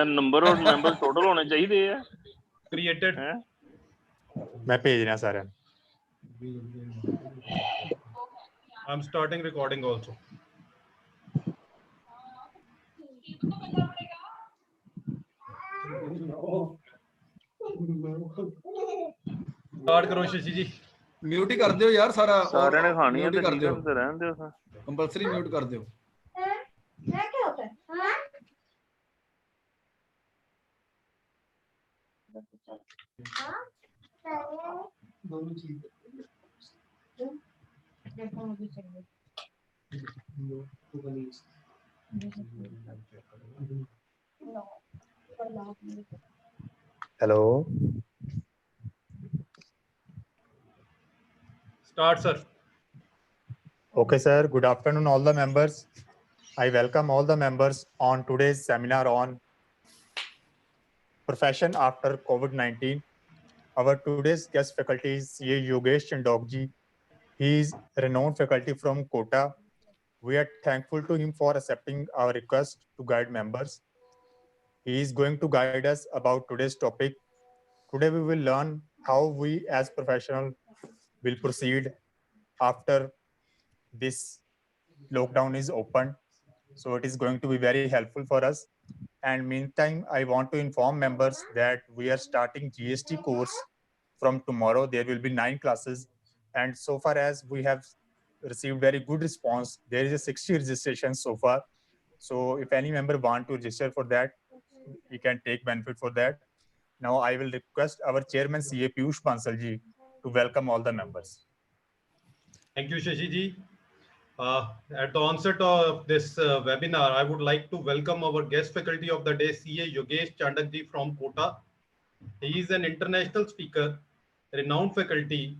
Number और member total होने चाहिए है क्रिएटेड हैं मैं भेजना सारे I am starting recording also start करो शशि जी म्यूट ही कर दियो यार सारा सारे ने खानी है म्यूट ही कर दियो तो रहने दो कंपलसरी म्यूट कर दियो क्या होता है हाँ दोनों चीज देखो मुझे चाहिए hello start sir okay sir, good afternoon all the members. I welcome all the members on today's seminar on profession after COVID-19. Our today's guest faculty is CA Yogesh Chandokji. He is renowned faculty from Kota. We are thankful to him for accepting our request to guide members. He is going to guide us about today's topic. Today we will learn how we as professionals will proceed after this lockdown is opened. So it is going to be very helpful for us. And meantime, I want to inform members that we are starting GST course from tomorrow. There will be 9 classes. And so far as we have received very good response, there is a 60 registrations so far. So if any member want to register for that, we can take benefit for that. Now I will request our chairman CA Piyush Bansalji to welcome all the members. Thank you, Shashi ji. At the onset of this webinar, I would like to welcome our guest faculty of the day, CA Yogesh Chandak ji from Kota. He is an international speaker, renowned faculty,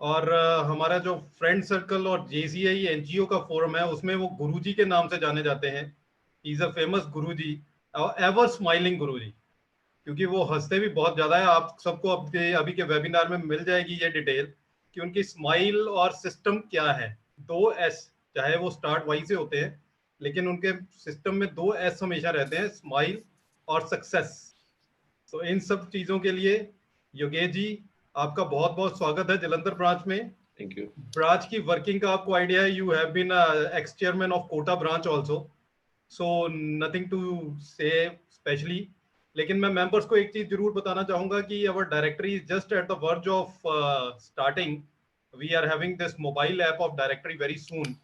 और हमारा जो friend circle और JCI NGO का forum है उसमें वो गुरुजी के नाम से जाने जाते हैं. He is a famous guruji, ever smiling guruji, क्योंकि वो हंसते भी बहुत ज्यादा है. आप सबको अभी के वेबिनार में मिल जाएगी ये डिटेल कि उनकी स्माइल और सिस्टम क्या है. 2 S, चाहे वो स्टार्ट वाई से होते हैं, लेकिन उनके सिस्टम में 2 S हमेशा रहते हैं, स्माइल और सक्सेस. तो इन सब चीजों के लिए योगेश जी आपका बहुत बहुत स्वागत है जलंधर ब्रांच में. Thank you. ब्रांच की वर्किंग का आपको आइडिया है. You have been ex chairman of Kota branch also, so nothing to say specially. लेकिन मैं मेंबर्स को एक चीज जरूर बताना चाहूंगा कि our directory is just at the verge of starting. We are having this mobile app of directory very soon.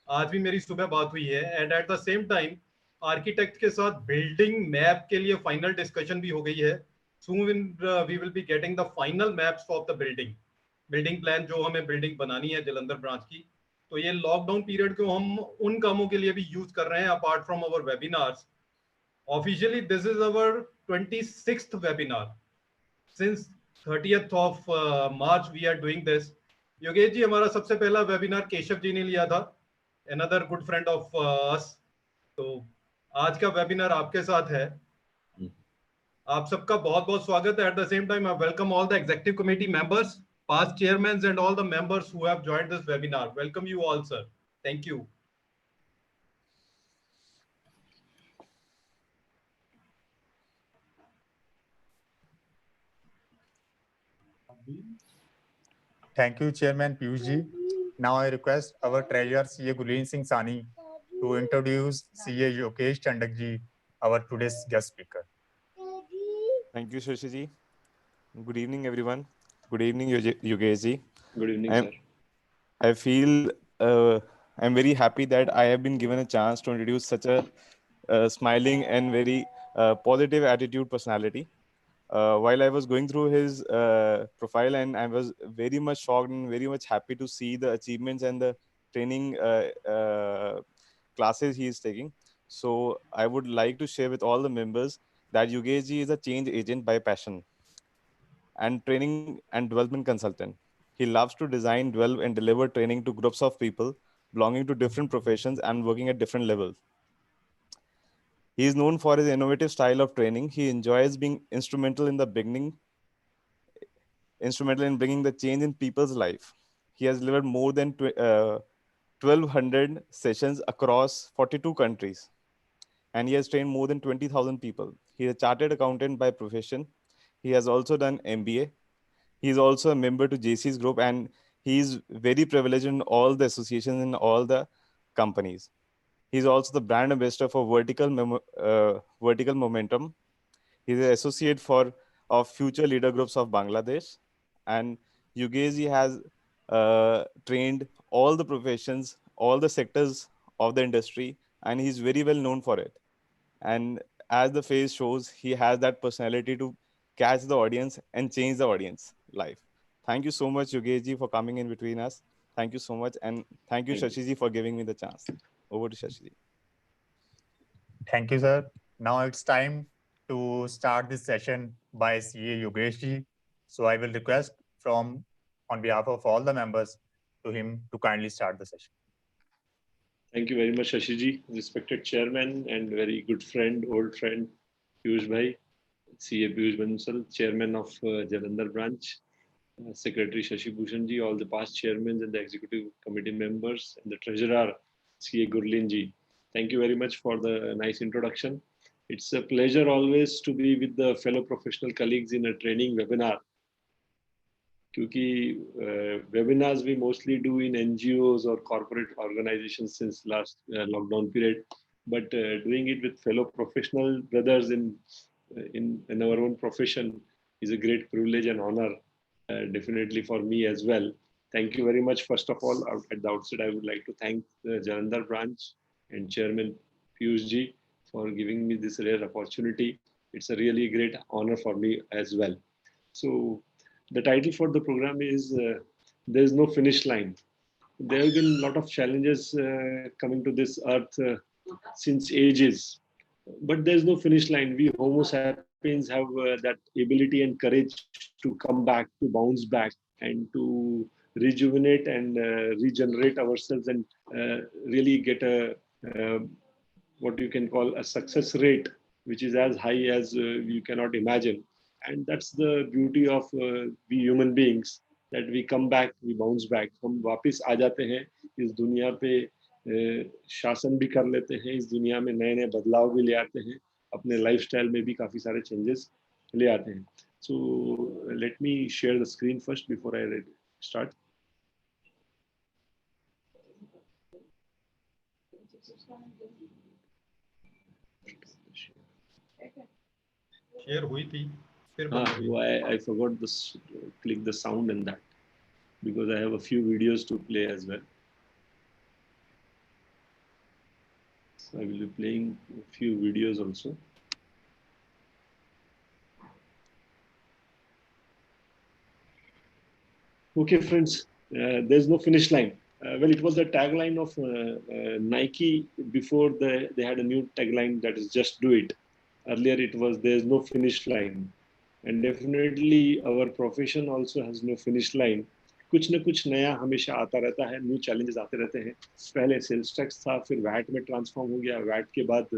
आज भी मेरी सुबह बात हुई है. And at the same time architect के साथ बिल्डिंग मैप के लिए फाइनल डिस्कशन भी हो गई है. Soon we will be getting the final maps of the building plan जो हमें बिल्डिंग बनानी है जलंधर ब्रांच की. तो ये लॉकडाउन पीरियड को हम उन कामों के लिए भी यूज कर रहे हैं apart from our webinars. Officially this is our 26th webinar since 30th of March we are doing this. Yogesh ji हमारा सबसे पहला वेबिनार केशव जी ने लिया था, another good friend of us. तो आज का वेबिनार आपके साथ है. आप सबका बहुत बहुत स्वागत है. Eight the same time I welcome all the executive committee members, past chairmen and all the members who have joined this webinar. Welcome you all, sir. Thank you. Thank you, Chairman Piyush ji. Now I request our Treasurer CA Guleen Singh Sani to introduce CA Yogesh Chandak ji, our today's guest speaker. Thank you, Shashi ji. Good evening, everyone. Good evening, Yogesh ji. Good evening, sir. I feel I'm very happy that I have been given a chance to introduce such a smiling and very positive attitude personality. While I was going through his profile, and I was very much shocked and very much happy to see the achievements and the training classes he is taking. So I would like to share with all the members that Yogesh ji is a change agent by passion and training and development consultant. He loves to design, develop, and deliver training to groups of people belonging to different professions and working at different levels. He is known for his innovative style of training. He enjoys being instrumental in bringing the change in people's life. He has delivered more than 1,200 sessions across 42 countries, and he has trained more than 20,000 people. He is a chartered accountant by profession. He has also done MBA. He is also a member to JC's group, and he is very privileged in all the associations in all the companies. He's also the brand ambassador for Vertical Momentum. He's an associate for of Future Leader Groups of Bangladesh. And Yugesh has trained all the professions, all the sectors of the industry, and he's very well known for it. And as the face shows, he has that personality to catch the audience and change the audience life. Thank you so much, Yugesh, for coming in between us. Thank you so much. And thank you, Thank you. Shashi, for giving me the chance. Over to Shashi. Thank you, sir. Now it's time to start this session by CA Yogesh. So I will request on behalf of all the members to him to kindly start the session. Thank you very much, Shashiji, respected chairman and very good friend, old friend, Piyush Bhai, CA Piyush Bansal, chairman of Jalandhar branch, Secretary Shashi Bhushanji, all the past chairmen and the executive committee members, and the treasurer, CA Gurlinji. Thank you very much for the nice introduction. It's a pleasure always to be with the fellow professional colleagues in a training webinar. क्योंकि webinars we mostly do in NGOs or corporate organizations since last lockdown period, but doing it with fellow professional brothers in our own profession is a great privilege and honor, definitely for me as well. Thank you very much. First of all, at the outset, I would like to thank the Jalandhar branch and Chairman Piyush ji for giving me this rare opportunity. It's a really great honor for me as well. So the title for the program is There's No Finish Line. There have been a lot of challenges coming to this earth since ages, but there's no finish line. We Homo sapiens have that ability and courage to come back, to bounce back, and to rejuvenate and regenerate ourselves and really get a what you can call a success rate, which is as high as you cannot imagine. And that's the beauty of we human beings, that we come back, we bounce back. हम वापस आ जाते हैं इस दुनिया पे, शासन भी कर लेते हैं इस दुनिया में, नए नए बदलाव भी ले आते हैं, अपने लाइफस्टाइल में भी काफी सारे चेंजेस ले आते हैं. So let me share the screen first before I start. Share हुई थी फिर I forgot this, click the sound in that, because I have a few videos to play as well. So I will be playing a few videos also. Okay, friends, there's no finish line. Well, it was the tagline of Nike before they had a new tagline, that is just do it. Earlier it was there's no finish line. And definitely our profession also has no finish line. कुछ न कुछ नया हमेशा आता रहता है, new challenges आते रहते हैं. पहले सेल्स टैक्स था, फिर वैट में ट्रांसफॉर्म हो गया, वैट के बाद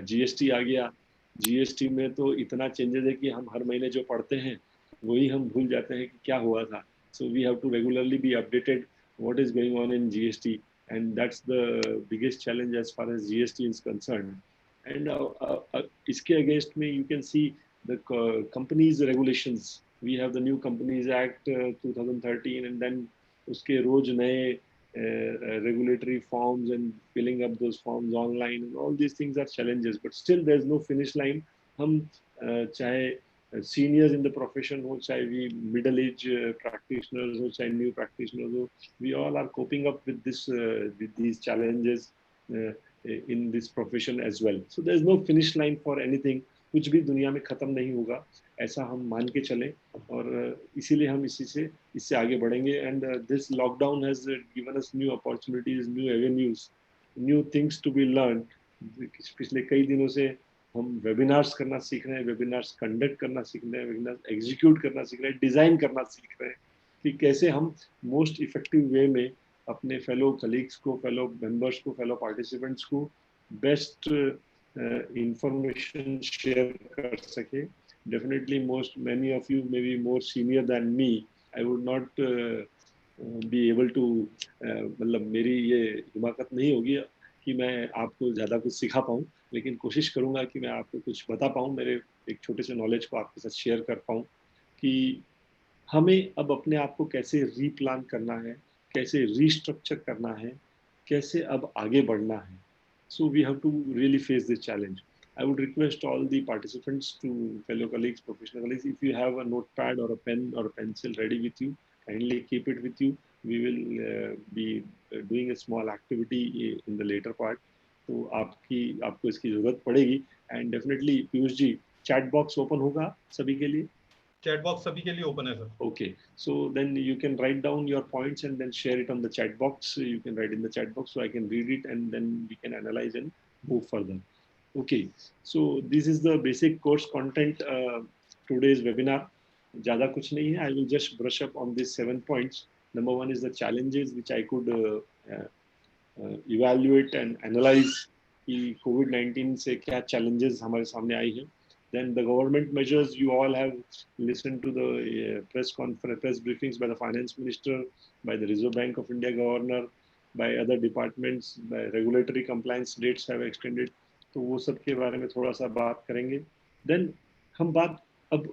जीएसटी आ गया. जीएसटी में तो इतना चेंजेस है कि हम हर महीने जो पढ़ते हैं वही हम भूल जाते हैं कि क्या हुआ था. So we have to regularly be updated what is going on in GST, and that's the biggest challenge as far as GST is concerned. And iske against me, you can see the companies regulations. We have the new Companies Act 2013, and then uske roz naye regulatory forms and filling up those forms online, and all these things are challenges, but still there's no finish line. Hum chahe seniors in the profession ho, chahe we middle age practitioners ho, chahe new practitioners ho, we all are coping up with this with these challenges in this profession as well. So there's no finish line for anything. कुछ भी दुनिया में खत्म नहीं होगा, ऐसा हम मान के चलें, और इसीलिए हम इससे आगे बढ़ेंगे. And this lockdown has given us new opportunities, new avenues, new things to be learned. पिछले कई दिनों से हम वेबिनार्स करना सीख रहे हैं, वेबिनार्स कंडक्ट करना सीख रहे हैं, वेबिनार्स एग्जीक्यूट करना सीख रहे हैं, डिजाइन करना सीख रहे हैं कि कैसे हम मोस्ट इफेक्टिव वे में अपने फेलो कलीग्स को, फेलो मेंबर्स को, फेलो पार्टिसिपेंट्स को best information share kar sake. Definitely many of you may be more senior than me. I would not be able to मतलब मेरी ये हिमाकत नहीं होगी कि मैं आपको ज़्यादा कुछ सिखा पाऊँ, लेकिन कोशिश करूंगा कि मैं आपको कुछ बता पाऊँ, मेरे एक छोटे से नॉलेज को आपके साथ शेयर कर पाऊँ कि हमें अब अपने आप को कैसे रीप्लान करना है, कैसे रीस्ट्रक्चर करना है, कैसे अब आगे बढ़ना है. So we have to really face this challenge. I would request all the participants, to fellow colleagues, professional colleagues, if you have a notepad or a pen or a pencil ready with you, kindly keep it with you. We will be doing a small activity in the later part. तो आपको इसकी जरूरत पड़ेगी. And definitely Piyush ji, chat box open होगा सभी के लिए? Chat box सभी के लिए ओपन है sir. Okay, so then you can write down your points and then share it on the chat box. You can write in the chat box so I can read it and then we can analyze and move further. Okay, so this is the basic course content, today's webinar. ज़्यादा कुछ नहीं है. I will just brush up on these 7 points. Number 1 is the challenges which I could evaluate and analyze कि COVID-19 से क्या challenges हमारे सामने आई हैं. Then the government measures, you all have listened to the press briefings by the finance minister, by the Reserve Bank of India governor, by other departments, by regulatory compliance dates have extended. तो वो सब के बारे में थोड़ा सा बात करेंगे. Then हम बात अब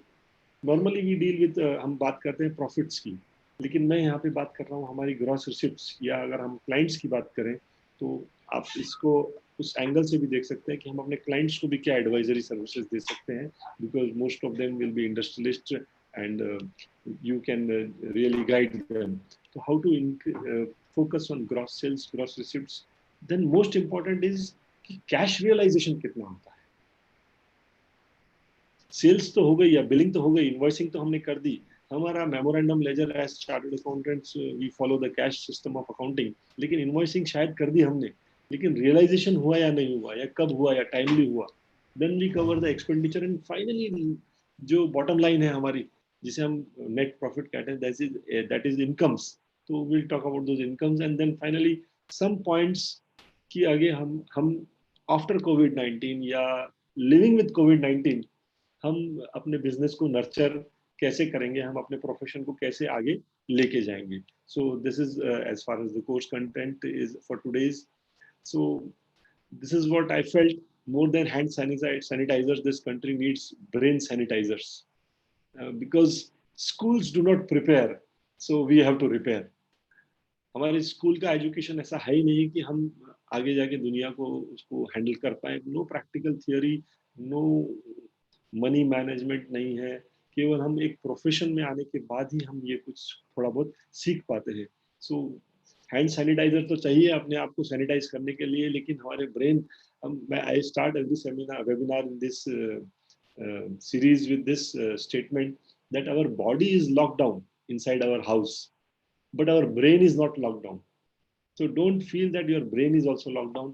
normally we deal with हम बात करते हैं profits की, लेकिन मैं यहाँ पे बात कर रहा हूँ हमारी gross receipts, या अगर हम clients की बात करें तो आप इसको उस एंगल से भी देख सकते हैं कि हम अपने क्लाइंट्स को भी क्या एडवाइजरी सर्विसेज दे सकते हैं, because most of them will be industrialist and you can really guide them. तो how to focus on gross sales, gross receipts. Then most important is कि कैश रियलाइजेशन कितना होता है. सेल्स तो हो गई या बिलिंग तो हो गई, इनवॉइसिंग तो हमने कर दी, हमारा memorandum ledger as chartered accountants we follow the cash system of accounting, लेकिन इनवॉइसिंग शायद कर दी हमने, लेकिन रियलाइजेशन हुआ या नहीं हुआ, या कब हुआ, या टाइमली हुआ. Then we cover the expenditure and finally जो बॉटम लाइन है हमारी, जिसे हम नेट प्रॉफिट कहते हैं, दैट इज इनकम्स. तो will talk about those incomes and then finally some points कि आगे हम आफ्टर कोविड-19 या लिविंग विद कोविड-19 हम अपने बिजनेस को नर्चर कैसे करेंगे, हम अपने प्रोफेशन को कैसे आगे लेके जाएंगे. So this is as far as the course content is for today's. So this is what I felt. More than hand sanitizers, this country needs brain sanitizers, because schools do not prepare, so we have to repair. हमारे school का education ऐसा है ही नहीं कि हम आगे जाके दुनिया को उसको हैंडल कर पाए. No practical theory, no money management नहीं है. केवल हम एक प्रोफेशन में आने के बाद ही हम ये कुछ थोड़ा बहुत सीख पाते हैं. सो हैंड सैनिटाइजर तो चाहिए अपने आप को सैनिटाइज करने के लिए, लेकिन हमारे brain, I start every webinar in this series with this statement that our body is locked down inside our house, but our brain is not locked down. So don't feel that your brain is also locked down.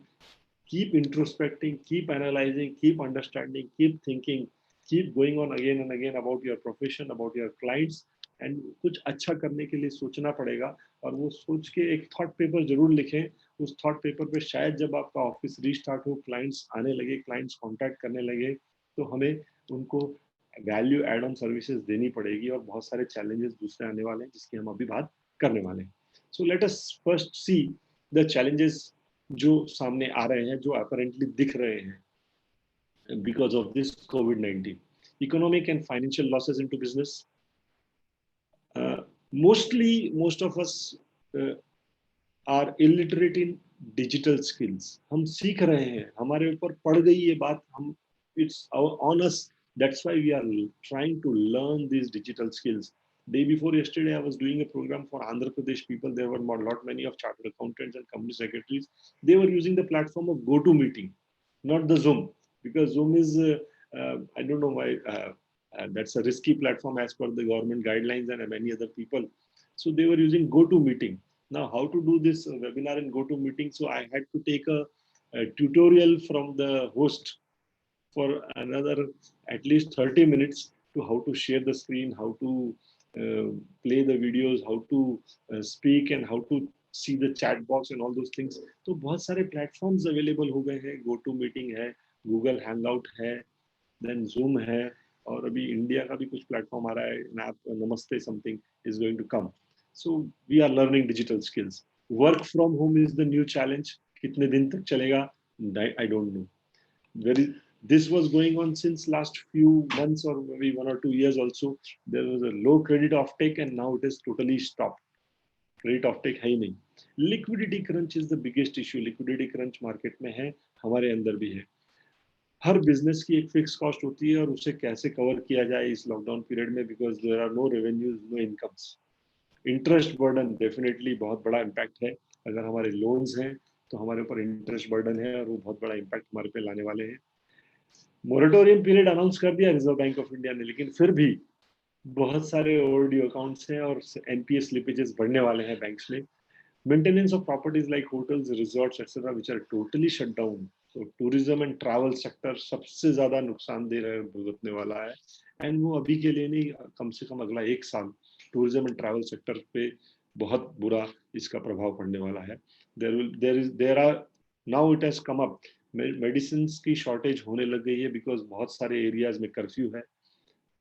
Keep introspecting, keep analyzing, keep understanding, keep thinking, keep going on again and again about your profession, about your clients. And कुछ अच्छा करने के लिए सोचना पड़ेगा, और वो सोच के एक थॉट पेपर जरूर लिखें. उस थॉट पेपर पे शायद जब आपका ऑफिस रीस्टार्ट हो, क्लाइंट्स आने लगे, क्लाइंट्स कांटेक्ट करने लगे, तो हमें उनको वैल्यू एड ऑन सर्विसेज देनी पड़ेगी, और बहुत सारे चैलेंजेस दूसरे आने वाले हैं जिसकी हम अभी बात करने वाले हैं. So let us first see the challenges जो सामने आ रहे हैं, जो अपरेंटली दिख रहे हैं because of this covid. Economic and financial losses into business. most of us are illiterate in digital skills. हम सीख रहे हैं, हमारे ऊपर पड़ गई ये बात, हम it's on us. That's why we are trying to learn these digital skills. Day before yesterday, I was doing a program for Andhra Pradesh people. There were lot many of chartered accountants and company secretaries. They were using the platform of GoToMeeting, not the Zoom, because Zoom is I don't know why that's a risky platform as per the government guidelines and many other people. So they were using GoToMeeting. Now, how to do this webinar in GoToMeeting? So I had to take a tutorial from the host for another at least 30 minutes to how to share the screen, how to play the videos, how to speak, and how to see the chat box and all those things. तो बहुत सारे platforms available हो गए हैं. GoToMeeting है, Google Hangout है, then Zoom है, और अभी इंडिया का भी कुछ प्लेटफॉर्म आ रहा है, NAP Namaste something is going to come. So we are learning digital skills. Work from home is the new challenge. कितने दिन तक चलेगा? I don't know. This was going on since last few months or maybe 1 or 2 years also. There was a low credit offtake and now it is totally stopped. Credit offtake है ही नहीं. Liquidity crunch is the biggest issue. Liquidity crunch market में है, हमारे अंदर भी है. हर business की एक फिक्स कॉस्ट होती है और उसे कैसे कवर किया जाए इस लॉकडाउन पीरियड में, because there are no revenues, no incomes. Interest burden definitely बहुत बड़ा इम्पैक्ट है. अगर हमारे लोन्स हैं तो हमारे ऊपर इंटरेस्ट बर्डन है और वो बहुत बड़ा इम्पैक्ट हमारे पे लाने वाले हैं. मोरेटोरियम पीरियड अनाउंस कर दिया रिजर्व बैंक ऑफ इंडिया ने, लेकिन फिर भी बहुत सारे ओवरड्यू अकाउंट्स हैं और एनपीए स्लिपेजेस बढ़ने वाले हैं बैंक्स में. Maintenance of properties like hotels, resorts, etc., which are totally shut down. So tourism and travel sector सबसे ज़्यादा नुकसानदेह भुगतने वाला है. And वो अभी के लिए नहीं, कम से कम अगला 1 साल tourism and travel sector पे बहुत बुरा इसका प्रभाव पड़ने वाला है. There are now it has come up. Medicines की shortage होने लग गई है because बहुत सारे areas में कर्फ्यू है.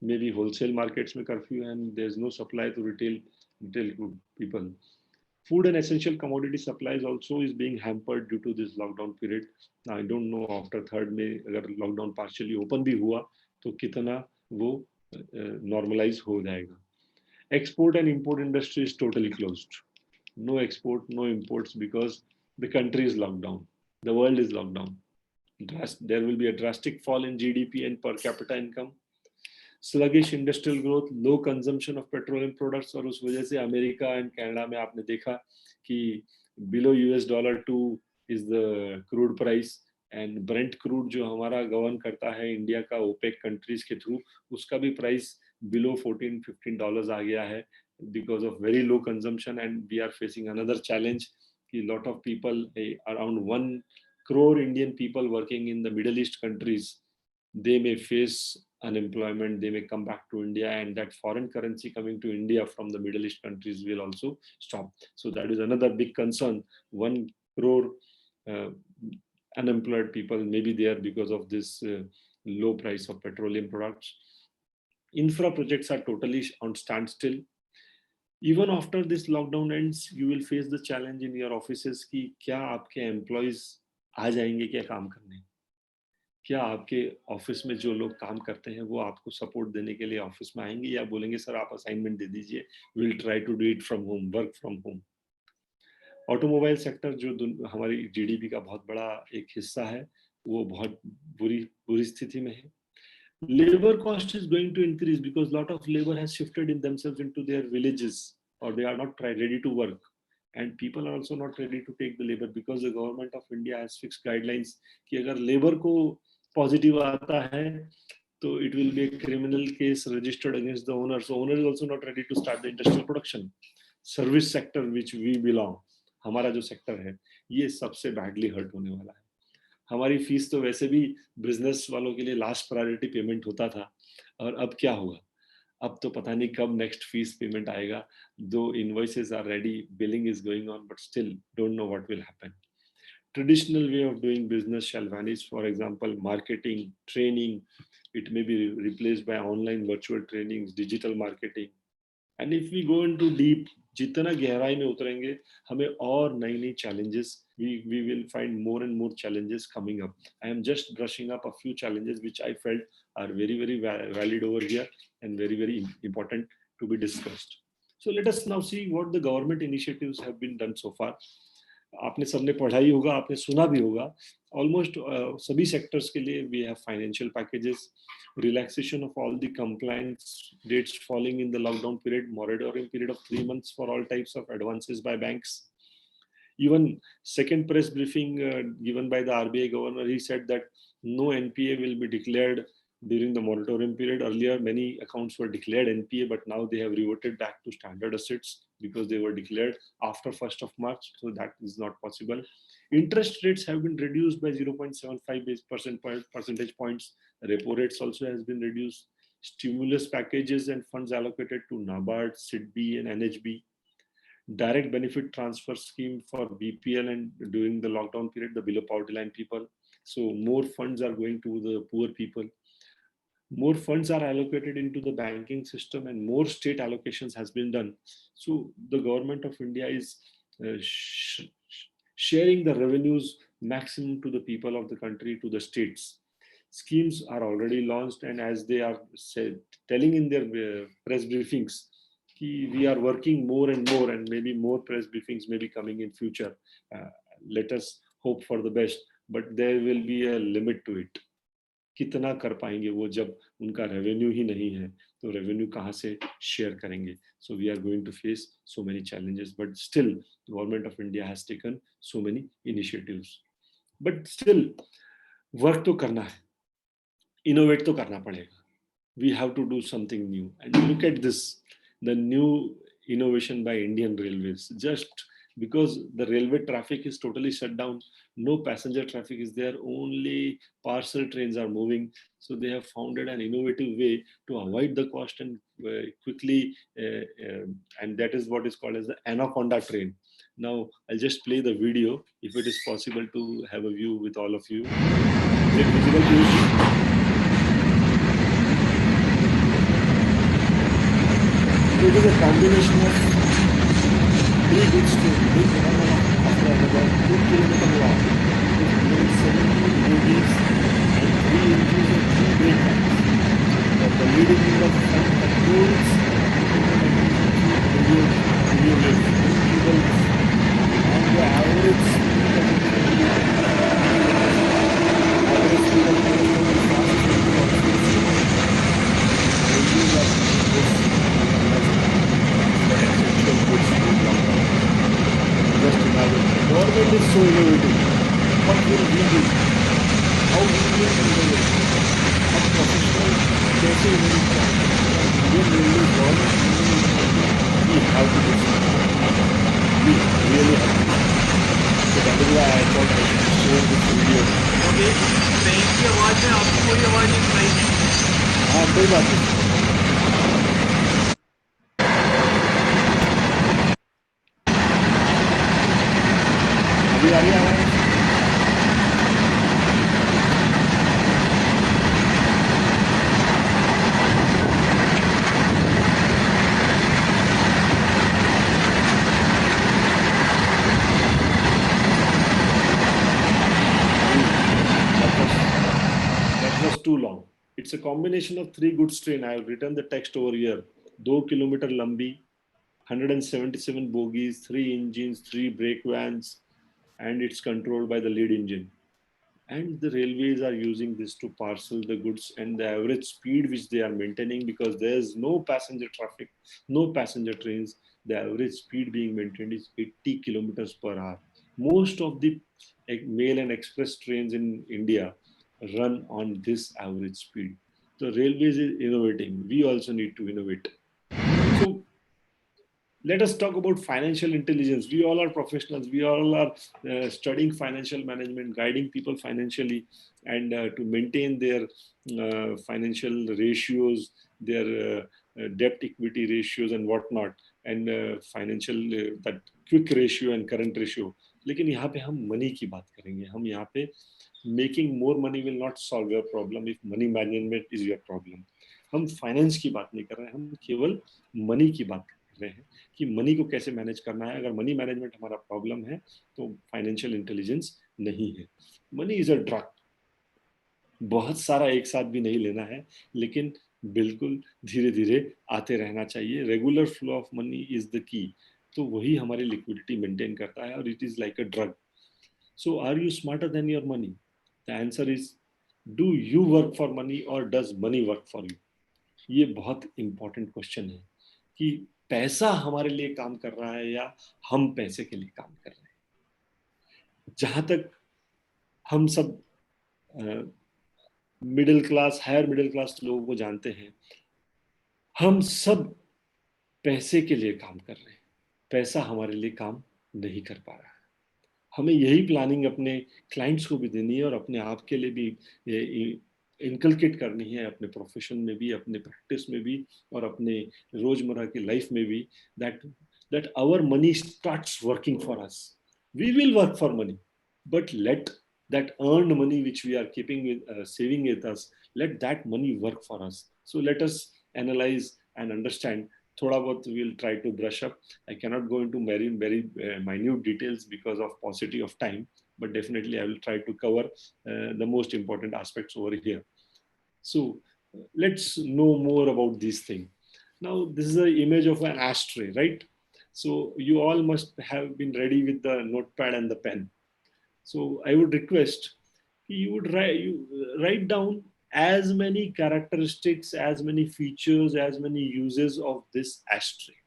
Maybe wholesale markets में कर्फ्यू है and there is no supply to retail people. Food and essential commodity supplies also is being hampered due to this lockdown period. Now, I don't know after 3rd May अगर lockdown partially open भी हुआ तो कितना वो normalize हो जाएगा. Export and import industry is totally closed. No export, no imports because the country is locked down. The world is locked down. There will be a drastic fall in GDP and per capita income. Sluggish industrial growth, low consumption of petroleum products, और उस वजह से America and Canada में आपने देखा कि below $2 is the crude price and Brent crude जो हमारा गवर्न करता है इंडिया का ओपेक कंट्रीज के थ्रू, उसका भी प्राइस below $14-15 आ गया है because of very low consumption. And we are facing another challenge कि lot of people, around 1 crore Indian people working in the Middle East countries, they may face unemployment, they may come back to India, and that foreign currency coming to India from the Middle East countries will also stop. So that is another big concern. 1 crore unemployed people may be there because of this low price of petroleum products. Infra projects are totally on standstill. Even after this lockdown ends, you will face the challenge in your offices कि क्या आपके employees आ जाएंगे क्या काम करने, क्या आपके office में जो लोग काम करते हैं वो आपको सपोर्ट देने के लिए ऑफिस में आएंगे या बोलेंगे सर आप असाइनमेंट दे दीजिए, will try to do it from home, work from home. Automobile sector जो हमारी जीडीपी का बहुत बड़ा एक हिस्सा है, वो बहुत बुरी स्थिति में है. Labor cost is going to increase because lot of labor has shifted in themselves into their villages, or they are not ready to work, and people are also not ready to take the labor because the government of India has fixed guidelines कि अगर labor को positive आता है तो it will be a criminal case registered against the owner. So owner is also not ready to start the industrial production. Service sector which we belong, हमारा जो sector है, ये सबसे badly hurt होने वाला है. हमारी फीस तो वैसे भी बिजनेस वालों के लिए लास्ट प्रायोरिटी पेमेंट होता था, और अब क्या हुआ, अब तो पता नहीं कब नेक्स्ट फीस पेमेंट आएगा. दो invoices are ready, billing is going on, but still don't know what will happen. Traditional way of doing business shall vanish. For example, marketing, training, it may be replaced by online virtual trainings, digital marketing. And if we go into deep, जितना गहराई में उतरेंगे, हमें और नई नई challenges, we will find more and more challenges coming up. I am just brushing up a few challenges which I felt are very, very valid over here and very, very important to be discussed. So let us now see what the government initiatives have been done so far. आपने सबने पढ़ा ही होगा, आपने सुना भी होगा. Almost सभी sectors के लिए we have financial packages, relaxation of all the compliance dates falling in the lockdown period, moratorium period of 3 months for all types of advances by banks. Even second press briefing given by the RBI governor, he said that no NPA will be declared during the moratorium period. Earlier, many accounts were declared NPA, but now they have reverted back to standard assets because they were declared after 1st of March. So that is not possible. Interest rates have been reduced by 0.75 percentage points. Repo rates also has been reduced. Stimulus packages and funds allocated to NABARD, SIDBI, and NHB. Direct benefit transfer scheme for BPL and during the lockdown period, the below poverty line people. So more funds are going to the poor people. More funds are allocated into the banking system and more state allocations has been done. So the government of India is sharing the revenues maximum to the people of the country, to the states. schemes are already launched, and as they are telling in their press briefings, we are working more and more, and maybe more press briefings may be coming in future. Let us hope for the best, but there will be a limit to it. कितना कर पाएंगे वो जब उनका revenue ही नहीं है, तो revenue कहाँ से शेयर करेंगे? So we are going to face so many challenges, but still the government of India has taken so many initiatives. But still work तो करना है, innovate तो करना पड़ेगा. We have to do something new. And look at this, the new innovation by Indian Railways. Just because the railway traffic is totally shut down, no passenger traffic is there, only parcel trains are moving. So they have founded an innovative way to avoid the cost and quickly, and that is what is called as the Anaconda train. Now, I'll just play the video, if it is possible to have a view with all of you. Is it visible to you? It is a combination of three goods trains, big one after another, 2 kilometer long, with 17 bogies and 3 engines and 3 brake pads. The leading in the front controls, radio waves, cables, and the average speed of the train, average speed of the corresponding fast train is also railways are using this. Essential goods to long term. Just imagine, the government is so innovative. What will we do? How will we innovate? How professional कैसे innovate करें? Indian Railway government we have to do something. We really have to. So that is why I thought I should share this video. Okay, train की आवाज में आपको कोई आवाज नहीं सुनाई दी? हाँ, कोई बात नहीं. अभी आ रही है आवाज? That was too long. It's a combination of 3 goods train. I have written the text over here. 2 kilometer lambi, 177 bogies, 3 engines, 3 brake vans, and it's controlled by the lead engine. And the railways are using this to parcel the goods, and the average speed which they are maintaining, because there's no passenger traffic, no passenger trains, the average speed being maintained is 80 kilometers per hour. Most of the mail and express trains in India run on this average speed. The railways is innovating. We also need to innovate. So let us talk about financial intelligence. We all are professionals. We all are studying financial management, guiding people financially, and to maintain their financial ratios, their debt equity ratios and whatnot, and financial that quick ratio and current ratio. लेकिन यहाँ पे हम money की बात करेंगे. हम यहाँ पे making more money will not solve your problem if money management is your problem. हम फाइनेंस की बात नहीं कर रहे हैं, हम केवल मनी की बात कर रहे हैं कि मनी को कैसे मैनेज करना है. अगर मनी मैनेजमेंट हमारा प्रॉब्लम है तो फाइनेंशियल इंटेलिजेंस नहीं है. Money is a drug. बहुत सारा एक साथ भी नहीं लेना है, लेकिन बिल्कुल धीरे धीरे आते रहना चाहिए. Regular flow of money is the key. तो वही हमारी लिक्विडिटी मेंटेन करता है, और it is like a drug. So are you smarter than your money? The answer is, do you work for money or does money work for you? ये बहुत important question है कि पैसा हमारे लिए काम कर रहा है या हम पैसे के लिए काम कर रहे हैं. जहां तक हम सब middle class, higher middle class लोगों को जानते हैं, हम सब पैसे के लिए काम कर रहे हैं. पैसा हमारे लिए काम नहीं कर पा रहा है. हमें यही प्लानिंग अपने क्लाइंट्स को भी देनी है और अपने आप के लिए भी इनकलकेट करनी है, अपने प्रोफेशन में भी, अपने प्रैक्टिस में भी, और अपने रोजमर्रा की लाइफ में भी, that our money starts working for us. We will work for money, but let that earned money which we are keeping with saving with us, let that money work for us. So let us analyze and understand. Thoda bahut we'll try to brush up. I cannot go into very minute details because of paucity of time, but definitely I will try to cover the most important aspects over here. So let's know more about this thing. Now, this is an image of an ashtray, right? So you all must have been ready with the notepad and the pen. So I would request you would write down as many characteristics, as many features, as many uses of this ashtray.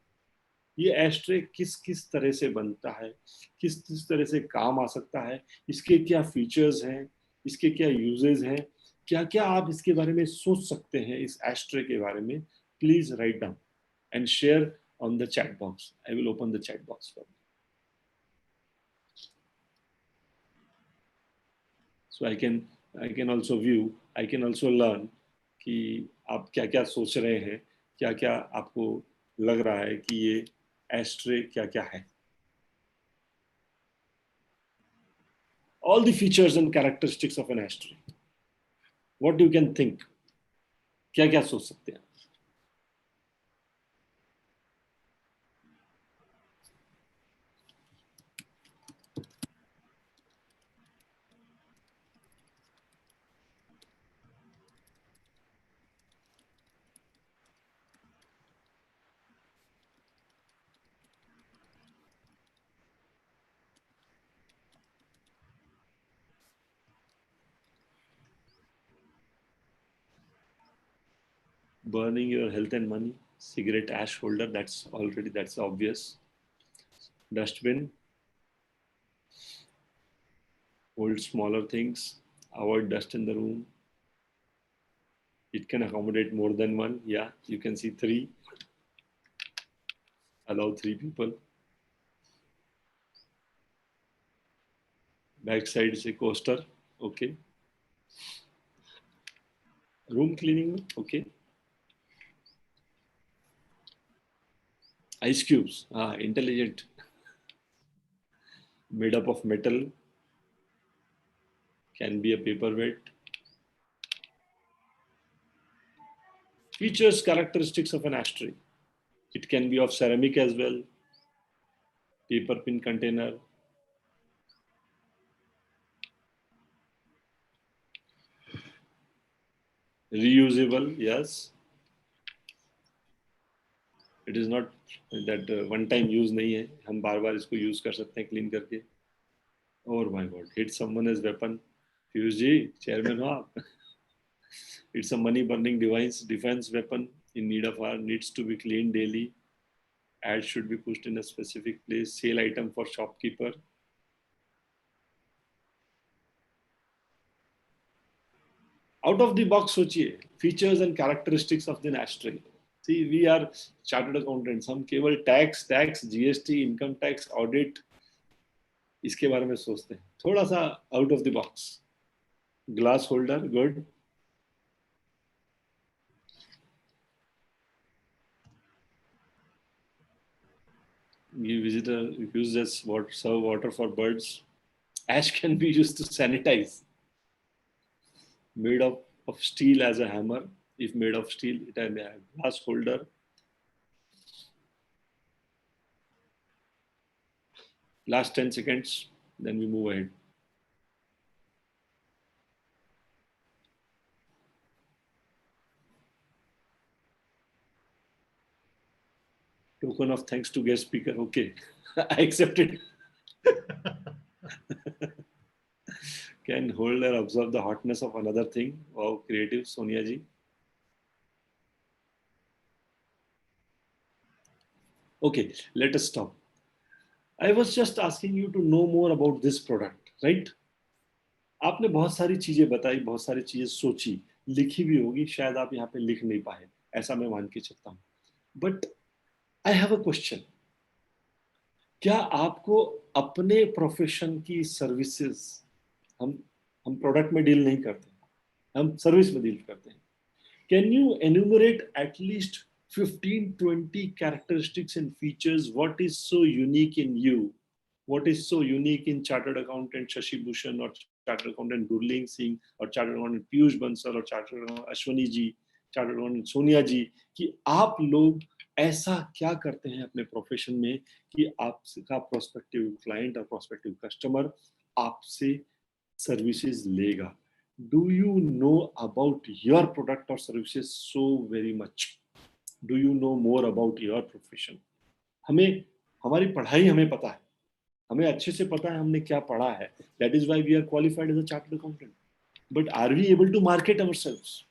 ये ashtray किस किस तरह से बनता है, किस किस तरह से काम आ सकता है, इसके क्या फीचर्स हैं, इसके क्या यूजेस हैं, क्या क्या आप इसके बारे में सोच सकते हैं इस एस्ट्रे के बारे में. Please write down and share on the chat box. I will open the chat box for you. So I can also view, I can also learn कि आप क्या क्या सोच रहे हैं, क्या क्या आपको लग रहा है कि ये एस्ट्रे क्या क्या है. All the features and characteristics of an ashtray. What you can think? क्या क्या सोच सकते हैं? Burning your health and money, cigarette ash holder, that's obvious. Dustbin, hold smaller things, avoid dust in the room. It can accommodate more than one. Yeah, you can see 3. Allow 3 people. Backside is a coaster. Okay. Room cleaning. Okay. Ice cubes. Intelligent. Made up of metal. Can be a paperweight. Features, characteristics of an ashtray. It can be of ceramic as well. Paper pin container. Reusable, yes. It is not that one time use नहीं है, हम बार बार इसको use कर सकते हैं clean करके. Oh my God, hit someone as weapon. Piyush ji, chairman हो आप. It's a money burning defense weapon in need of our needs to be cleaned daily. Ads should be pushed in a specific place. Sale item for shopkeeper. Out of the box सोचिए, features and characteristics of the ashtray. See, we are chartered accountants. हम केवल tax, GST, income tax, audit इसके बारे में सोचते हैं. थोड़ा सा out of the box. Glass holder, good. Visitor uses serve water for birds. Ash can be used to sanitize. Made of steel as a hammer. If made of steel, it has a glass holder. Last 10 seconds, then we move ahead. Token of thanks to guest speaker. Okay, I accepted. Can holder absorb the hotness of another thing? Wow, creative, Sonia ji. Okay, let us stop. I was just asking you to know more about this product, right? आपने बहुत सारी चीजें बताई, बहुत सारी चीजें सोची, लिखी भी होगी, शायद आप यहाँ पे लिख नहीं पाए, ऐसा मैं मान के चलता हूँ. But I have a question. क्या आपको अपने प्रोफेशन की सर्विसेज, हम प्रोडक्ट में डील नहीं करते, हम सर्विस में डील करते हैं. Can you enumerate at least 15-20 characteristics and features? What is so unique in you? What is so unique in Chartered Accountant Shashi Bhushan or Chartered Accountant Gurleen Singh or Chartered Accountant Piyush Bansal or Chartered Accountant Ashwani ji, Chartered Accountant Sonia ji, कि आप लोग ऐसा क्या करते हैं अपने profession में कि आपका प्रोस्पेक्टिव क्लाइंट और प्रोस्पेक्टिव कस्टमर आपसे सर्विसेज लेगा. Do you know about your product or services so very much? Do you know more about your profession? हमें हमारी पढ़ाई हमें पता है, हमें अच्छे से पता है हमने क्या पढ़ा है. That is why we are qualified as a chartered accountant. But are we able to market ourselves?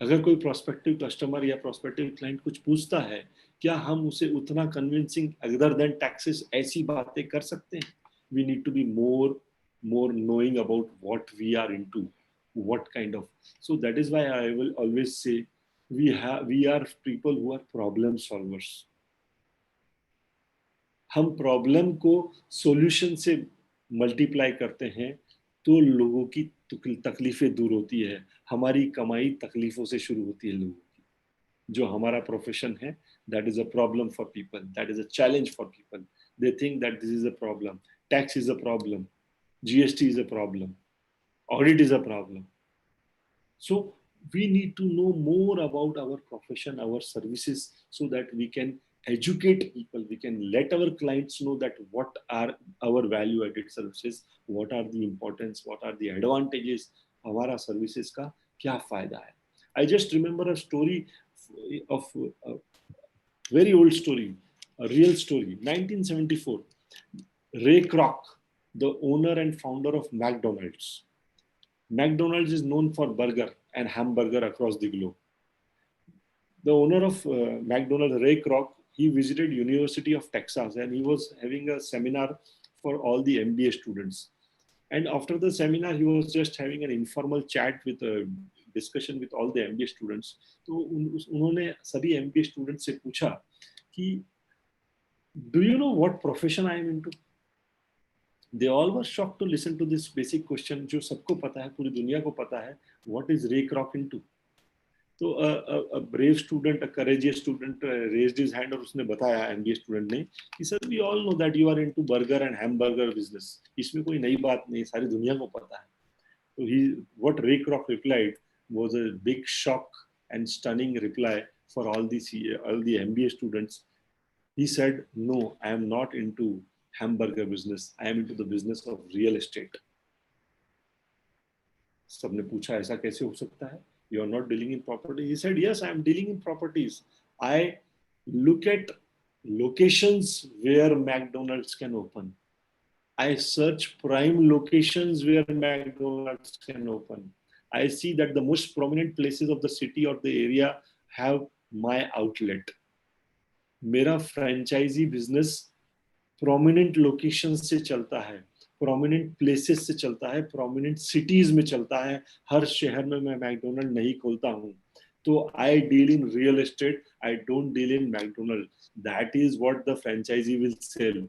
अगर कोई प्रोस्पेक्टिव कस्टमर या प्रोस्पेक्टिव क्लाइंट कुछ पूछता है, क्या हम उसे उतना कन्विंसिंग अदर देन टैक्सेस ऐसी बातें कर सकते हैं? We need to be more knowing about what we are into, what kind of. So that is why I will always say we are people who are problem solvers. हम problem को solution से multiply करते हैं तो लोगों की तकलीफें दूर होती है. हमारी कमाई तकलीफों से शुरू होती है लोगों की. जो हमारा प्रोफेशन है, that is a problem for people, that is a challenge for people. They think that this is a problem, tax is a problem, GST is a problem, audit is a problem. So we need to know more about our profession, our services, so that we can educate people, we can let our clients know that what are our value added services, what are the importance, what are the advantages, हमारा services का क्या फायदा है. I just remember a story of a very old story, a real story. 1974, Ray Kroc, the owner and founder of McDonald's. McDonald's is known for burger and hamburger across the globe. The owner of McDonald's, Ray Kroc, he visited University of Texas and he was having a seminar for all the MBA students. And after the seminar, he was just having an informal chat with a discussion with all the MBA students. तो उन्होंने सभी MBA students से पूछा कि do you know what profession I am into? They all were shocked to listen to this basic question जो सबको पता है, पूरी दुनिया को पता है. What is Ray Kroc into? तो a brave student, a courageous student raised his hand और उसने बताया MBA student ने कि sir we all know that you are into burger and hamburger business. इसमें कोई नई बात नहीं, सारी दुनिया को पता है. So what Ray Kroc replied was a big shock and stunning reply for all the MBA students. He said, no, I am not into hamburger business. I am into the business of real estate. सबने पूछा ऐसा कैसे हो सकता है? You are not dealing in property. He said, yes, I am dealing in properties. I look at locations where McDonald's can open. I search prime locations where McDonald's can open. I see that the most prominent places of the city or the area have my outlet. मेरा franchisee business prominent locations से चलता है, prominent places से चलता है, prominent cities में चलता है. हर शहर में मैं McDonald नहीं खोलता हूँ. तो I deal in real estate. I don't deal in McDonald. That is what the franchisee will sell.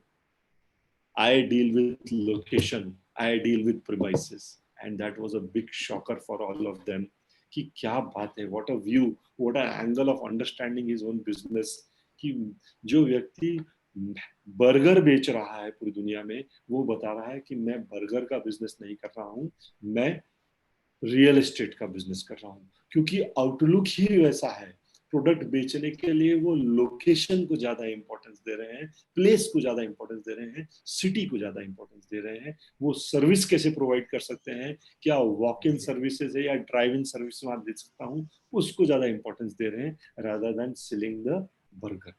I deal with location. I deal with premises. And that was a big shocker for all of them. कि क्या बात है? What a view, what an angle of understanding his own business. कि जो व्यक्ति burger बेच रहा है पूरी दुनिया में, वो बता रहा है कि मैं बर्गर का बिजनेस नहीं कर रहा हूँ, मैं रियल एस्टेट का बिजनेस कर रहा हूँ. क्योंकि आउटलुक ही वैसा है. प्रोडक्ट बेचने के लिए वो लोकेशन को ज्यादा इंपॉर्टेंस दे रहे हैं, प्लेस को ज्यादा इंपॉर्टेंस दे रहे हैं, सिटी को ज्यादा इंपॉर्टेंस दे रहे हैं. वो सर्विस कैसे प्रोवाइड कर सकते हैं, क्या वॉक इन सर्विसेज है या ड्राइव इन सर्विस मैं दे सकता हूँ, उसको ज्यादा इंपॉर्टेंस दे रहे हैं rather than selling the burger.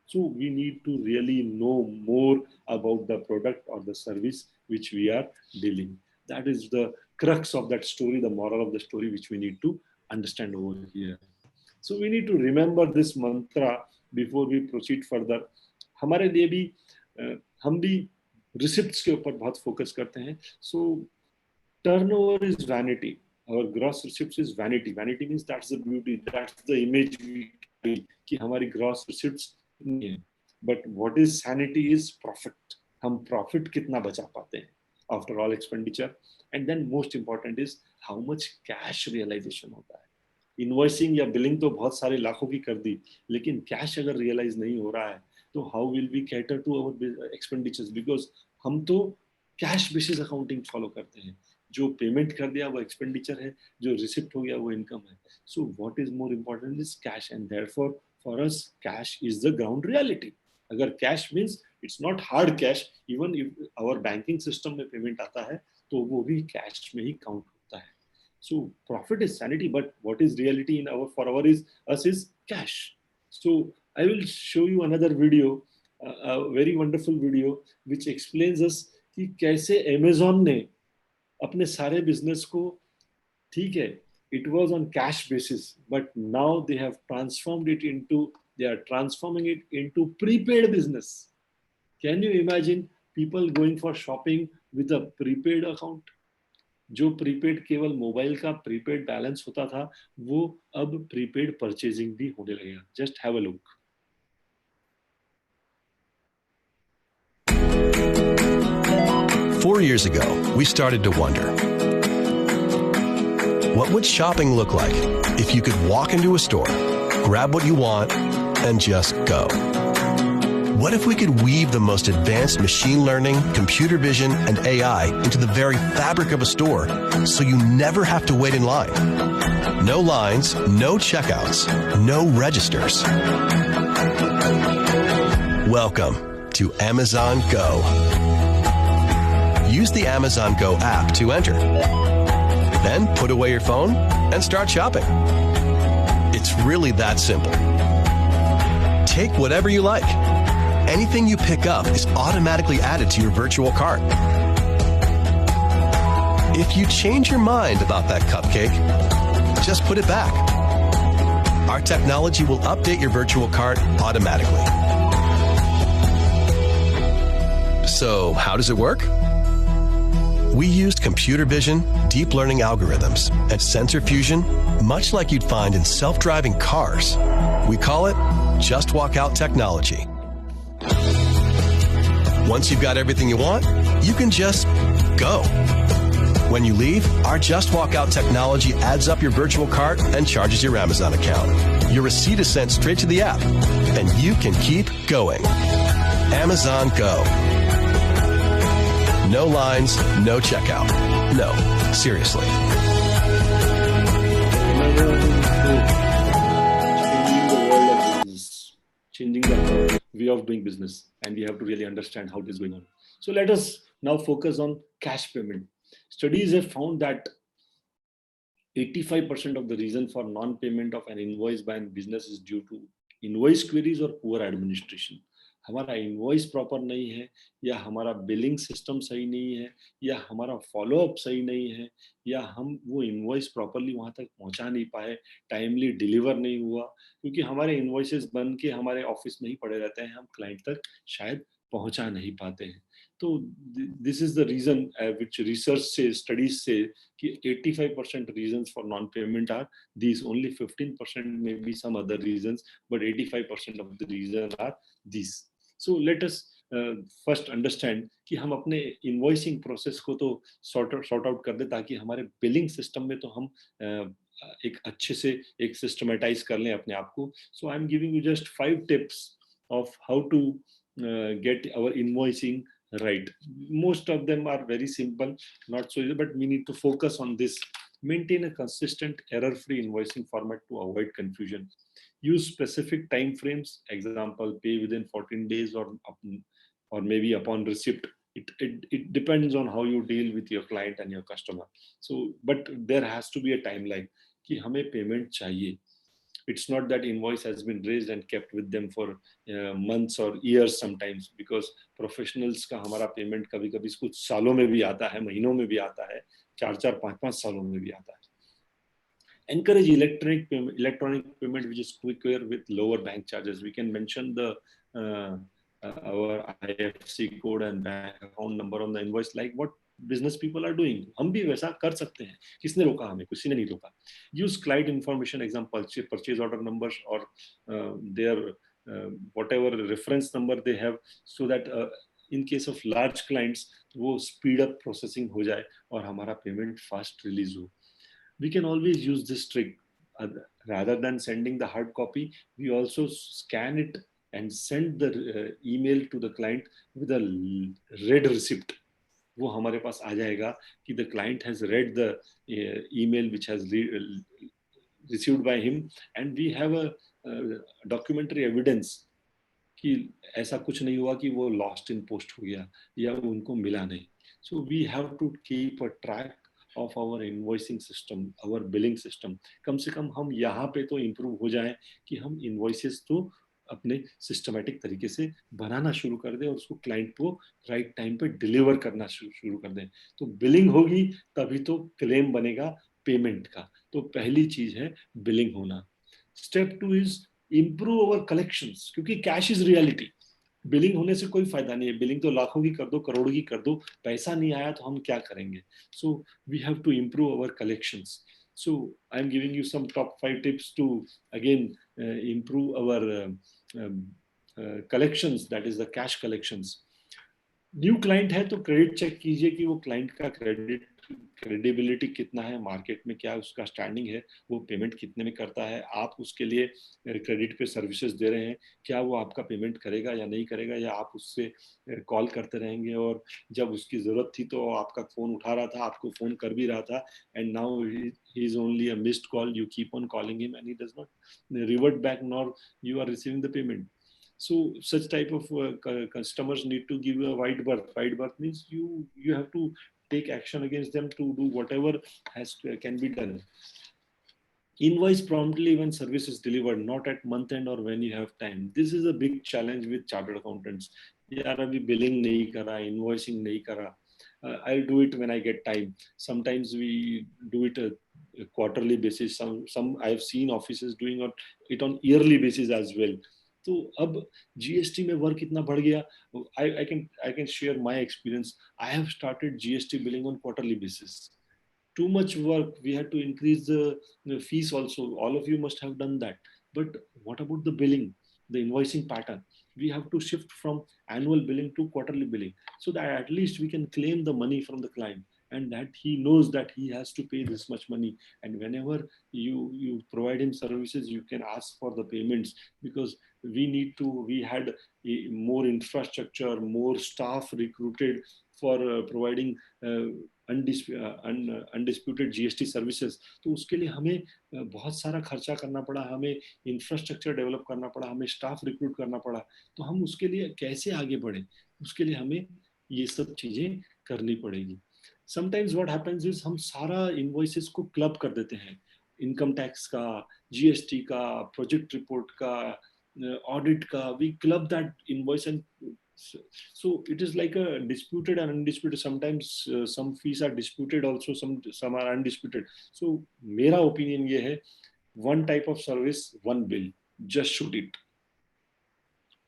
So we need to really know more about the product or the service which we are dealing. That is the crux of that story, the moral of the story which we need to understand over here. So we need to remember this mantra before we proceed further. हमारे लिए भी हम भी receipts के ऊपर बहुत focus करते हैं. So turnover is vanity. Our gross receipts is vanity. Vanity means that's the beauty, that's the image we carry कि हमारी gross receipts नहीं है. But what is sanity is profit. हम profit कितना बचा पाते हैं after all expenditure. And then most important is how much cash realization होता है. Invoicing या billing तो बहुत सारे लाखों की कर दी, लेकिन cash अगर realize नहीं हो रहा है, तो how will we cater to our expenditures? Because हम तो cash basis accounting follow करते हैं. जो पेमेंट कर दिया वो एक्सपेंडिचर है, जो रिसिप्ट हो गया वो इनकम है. So what is more important is cash, and therefore for us cash is the ground reality. अगर cash means It's not hard cash. Even if our banking system में payment आता है तो वो भी cash में ही count होता है. So profit is sanity, but what is reality in our is cash. So I will show you another video, a very wonderful video which explains us कि कैसे Amazon ने अपने सारे business को, ठीक है, it was on cash basis, but now they are transforming it into prepaid business. Can you imagine people going for shopping with a prepaid account? जो prepaid केवल मोबाइल का प्रीपेड बैलेंस होता था वो अब प्रीपेड परचेजिंग भी होने लगेगा. Just have a look. Four years ago, we started to wonder, what would shopping look like if you could walk into a store, grab what you want, and just go? What if we could weave the most advanced machine learning, computer vision, and AI into the very fabric of a store so you never have to wait in line? No lines, no checkouts, no registers. Welcome to Amazon Go. Use the Amazon Go app to enter. Then put away your phone and start shopping. It's really that simple. Take whatever you like. Anything you pick up is automatically added to your virtual cart. If you change your mind about that cupcake, just put it back. Our technology will update your virtual cart automatically. So, how does it work? We used computer vision, deep learning algorithms, and sensor fusion, much like you'd find in self-driving cars. We call it Just Walk Out technology. Once you've got everything you want, you can just go. When you leave, our Just Walk Out technology adds up your virtual cart and charges your Amazon account. Your receipt is sent straight to the app, and you can keep going. Amazon Go. No lines, no checkout. No, seriously. Changing the way of doing business, and we have to really understand how it is going on. So let us now focus on cash payment. Studies have found that 85% of the reason for non-payment of an invoice by a business is due to invoice queries or poor administration. हमारा invoice proper नहीं है, या हमारा billing system सही नहीं है, या हमारा फॉलोअप सही नहीं है, या हम वो इनवॉइस प्रॉपरली वहां तक पहुंचा नहीं पाए, टाइमली डिलीवर नहीं हुआ, क्योंकि हमारे इनवॉइसेस बन के हमारे ऑफिस में ही पड़े रहते हैं, हम क्लाइंट तक शायद पहुंचा नहीं पाते हैं. तो this is the reason which research से, स्टडीज से, कि 85% reasons for non-payment are these. Only 15% may be some other reasons, but 85% of the reasons are these. So let us first understand कि हम अपने इनवॉइसिंग प्रोसेस को तो sort out कर दे, ताकि हमारे बिलिंग सिस्टम में तो हम एक अच्छे से एक सिस्टमेटाइज कर लें अपने आप को. So I'm giving you just 5 tips of how to get our invoicing right. Most of them are very simple, not so easy, but we need to focus on this. Maintain a consistent error-free invoicing format to avoid confusion. Use specific time frames, example, pay within 14 days or maybe upon receipt. It depends on how you deal with your client and your customer. So, but there has to be a timeline कि हमें payment चाहिए. It's not that invoice has been raised and kept with them for months or years sometimes, because professionals का हमारा payment कभी-कभी कुछ सालों में भी आता है, महीनों में भी आता है, 4-4, 5-5 सालों में भी आता है. Encourage electronic payment which is quicker with lower bank charges. We can mention the our IFSC code and bank account number on the invoice, like what business people are doing. हम भी वैसा कर सकते हैं. किसने रोका हमें? किसी ने नहीं रोका. Use client information, example, purchase order numbers or their whatever reference number they have, so that in case of large clients वो speed up processing हो जाए और हमारा payment fast release हो. We can always use this trick. Rather than sending the hard copy, we also scan it and send the email to the client with a red receipt. वो हमारे पास आ जाएगा कि the client has read the email which has received by him, and we have a documentary evidence कि ऐसा कुछ नहीं हुआ कि वो लॉस्ट इन पोस्ट हो गया या उनको मिला नहीं. So we have to keep a track of our invoicing system, our billing system. कम से कम हम यहाँ पे तो improve हो जाएं कि हम invoices तो अपने सिस्टमेटिक तरीके से बनाना शुरू कर दें और उसको क्लाइंट को राइट टाइम पे डिलीवर करना शुरू कर दें. तो बिलिंग होगी तभी तो क्लेम बनेगा पेमेंट का. तो पहली चीज है बिलिंग होना. Step 2 is improve our collections, क्योंकि कैश इज रियलिटी. बिलिंग होने से कोई फायदा नहीं है. बिलिंग तो लाखों की कर दो, करोड़ की कर दो, पैसा नहीं आया तो हम क्या करेंगे. So we have to improve our collections. So I'm giving you some top 5 tips to again improve our collections, that is the cash collections. New client है तो क्रेडिट चेक कीजिए कि वो क्लाइंट का क्रेडिबिलिटी कितना है, मार्केट में क्या उसका स्टैंडिंग है, वो पेमेंट कितने में करता है, आप उसके लिए क्रेडिट पे सर्विसेज दे रहे हैं, क्या वो आपका पेमेंट करेगा या नहीं करेगा, या आप उससे कॉल करते रहेंगे और जब उसकी जरूरत थी तो आपका फोन उठा रहा था, आपको फोन कर भी रहा था, and now he is only a missed call, you keep on calling him and he does not revert back nor you are receiving the payment. So such type of customers need to give you a wide berth. Wide berth means you have to take action against them to do whatever can be done. Invoice promptly when service is delivered, not at month end or when you have time. This is a big challenge with chartered accountants. यार अभी billing नहीं करा, invoicing नहीं करा. I'll do it when I get time. Sometimes we do it a quarterly basis. Some I've seen offices doing it on yearly basis as well. तो अब GST में work इतना बढ़ गया. I can share my experience. I have started GST billing on quarterly basis. Too much work. We had to increase the fees also. All of you must have done that. But what about the billing, the invoicing pattern? We have to shift from annual billing to quarterly billing so that at least we can claim the money from the client and that he knows that he has to pay this much money. And whenever you provide him services, you can ask for the payments, because we had more infrastructure, more staff recruited for providing undisputed GST services. तो उसके लिए हमें बहुत सारा खर्चा करना पड़ा, हमें इंफ्रास्ट्रक्चर डेवलप करना पड़ा, हमें स्टाफ रिक्रूट करना पड़ा. तो हम उसके लिए कैसे आगे बढ़े, उसके लिए हमें ये सब चीजें करनी पड़ेगी. समटाइम्स व्हाट हैपेंस इज हम सारा इनवॉइसेस को क्लब कर देते हैं, इनकम टैक्स का, जीएसटी का, प्रोजेक्ट रिपोर्ट का, ऑडिट का. We club that invoice and so it is like a disputed and undisputed. Sometimes some fees are disputed also, some are undisputed. So मेरा opinion ये है, one type of service, one bill, just shoot it.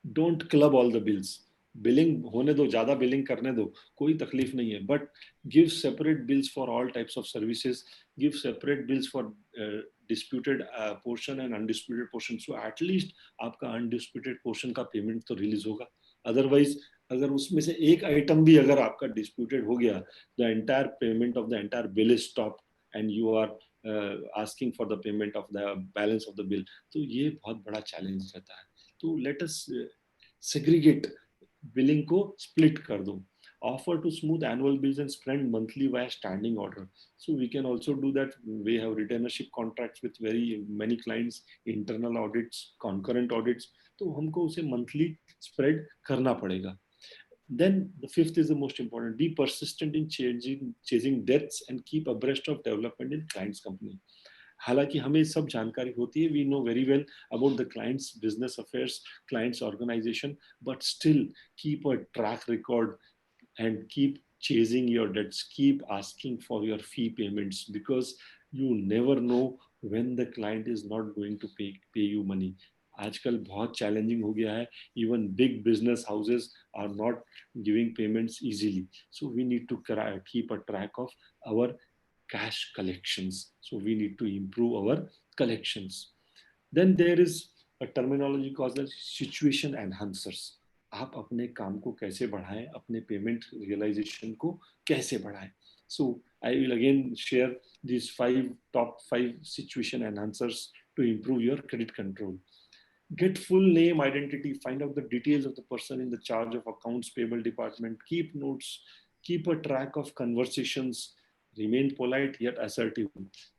Don't club all the bills. Billing होने दो, ज्यादा billing करने दो, कोई तकलीफ नहीं है, but give separate bills for all types of services, give separate bills for disputed portion and undisputed portion. So at least आपका अनडिस्प्यूटेड पोर्शन का पेमेंट तो रिलीज होगा. अदरवाइज अगर उसमें से एक आइटम भी अगर आपका डिस्प्यूटेड हो गया, the entire payment of the entire bill is stopped and you are asking for the payment of the balance of the bill. तो ये बहुत बड़ा चैलेंज रहता है. तो लेट अस सेग्रीगेट, बिलिंग को स्प्लिट कर दो. Offer to smooth annual bills and spend monthly via standing order. So we can also do that. We have retainership contracts with very many clients, internal audits, concurrent audits. तो हमको उसे monthly spread करना पड़ेगा. Then the fifth is the most important. Be persistent in chasing debts and keep abreast of development in client's company. हालांकि हमें सब जानकारी होती है, we know very well about the client's business affairs, client's organization, but still keep a track record and keep chasing your debts, keep asking for your fee payments, because you never know when the client is not going to pay you money. आजकल बहुत challenging हो गया है. Even big business houses are not giving payments easily. So we need to keep a track of our cash collections. So we need to improve our collections. Then there is a terminology called the situation enhancers. आप अपने काम को कैसे बढ़ाएं, अपने payment realisation को कैसे बढ़ाएं. So I will again share these top 5 situation enhancers to improve your credit control. Get full name, identity, find out the details of the person in the charge of accounts payable department, keep notes, keep a track of conversations, Remain polite yet assertive.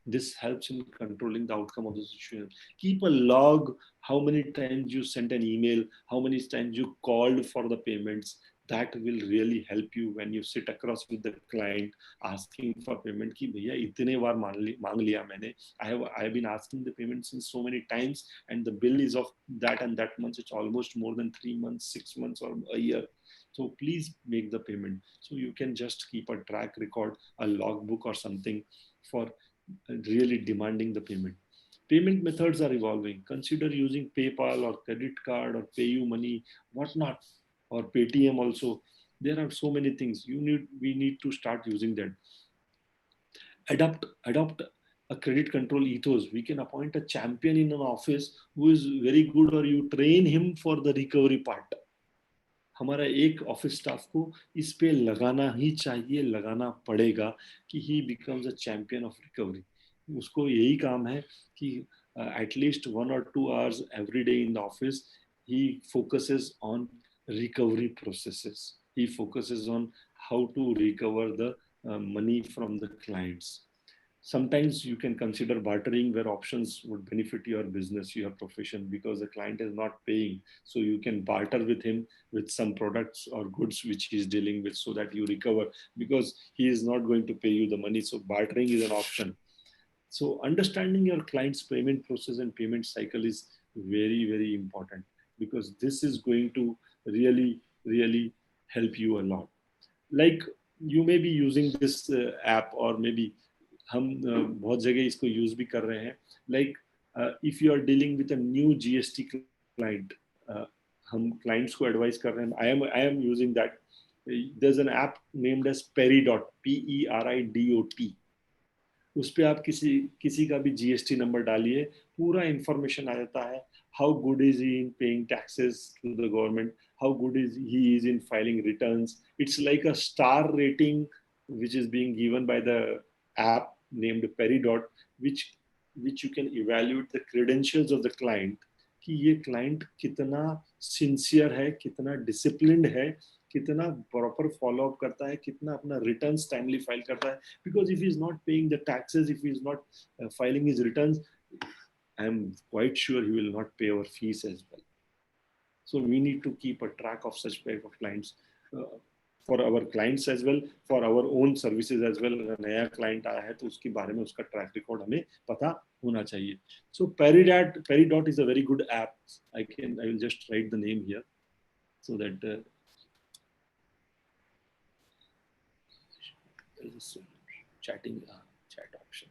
This helps in controlling the outcome of the situation. Keep a log, how many times you sent an email, how many times you called for the payments. That will really help you when you sit across with the client asking for payment. कि भैया इतने बार मांग लिया मैंने. I have been asking the payment since so many times, and the bill is of that and that month. It's almost more than 3 months, 6 months, or a year. So please make the payment. So you can just keep a track record, a logbook or something for really demanding the payment. Payment methods are evolving. Consider using PayPal or credit card or PayU Money, whatnot, or Paytm also. There are so many things. We need to start using that. Adopt a credit control ethos. We can appoint a champion in an office who is very good, or you train him for the recovery part. हमारा एक office staff को इस पे लगाना ही चाहिए, लगाना पड़ेगा कि ही becomes a champion of recovery. उसको यही काम है कि at least 1 or 2 hours every day in the office he focuses on recovery processes. He focuses on how to recover the money from the clients. Sometimes you can consider bartering, where options would benefit your business, your profession, because the client is not paying. So you can barter with him with some products or goods which he is dealing with, so that you recover, because he is not going to pay you the money. So bartering is an option. So understanding your client's payment process and payment cycle is very, very important, because this is going to really, really help you a lot. Like you may be using this app, or maybe हम बहुत जगह इसको use भी कर रहे हैं. Like if you are dealing with a new GST client, हम clients को एडवाइस कर रहे हैं. I am using that. There is an app named as Peridot, PERIDOT. उस पे आप किसी का भी जीएसटी नंबर डालिए, पूरा इंफॉर्मेशन आ जाता है. How good is he in paying taxes to the government, how good is he is in filing returns. It's like a star rating which is being given by the app named Peridot, which you can evaluate the credentials of the client, कि ये client कितना sincere है, कितना disciplined है, कितना proper follow up करता है, कितना अपना returns timely file करता है. Because if he is not paying the taxes, if he is not filing his returns, I am quite sure he will not pay our fees as well. So we need to keep a track of such type of clients. For our clients as well, for our own services as well. अगर नया client आया है तो उसके बारे में उसका track record हमें पता होना चाहिए. So Peridot is a very good app. I will just write the name here so that chat option.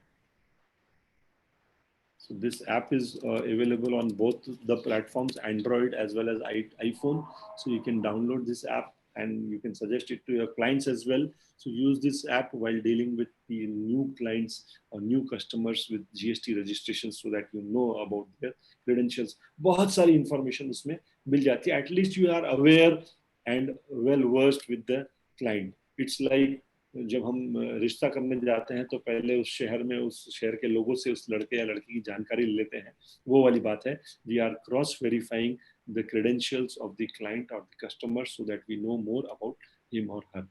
So this app is available on both the platforms, Android as well as iPhone. So you can download this app and you can suggest it to your clients as well. So use this app while dealing with the new clients or new customers with GST registration, so that you know about their credentials. बहुत सारी information उसमें मिल जाती है. At least you are aware and well versed with the client. It's like जब हम रिश्ता करने जाते हैं तो पहले उस शहर में उस शहर के लोगों से उस लड़के या लड़की की जानकारी लेते हैं. वो वाली बात है. We are cross verifying the credentials of the client or the customer, so that we know more about him or her.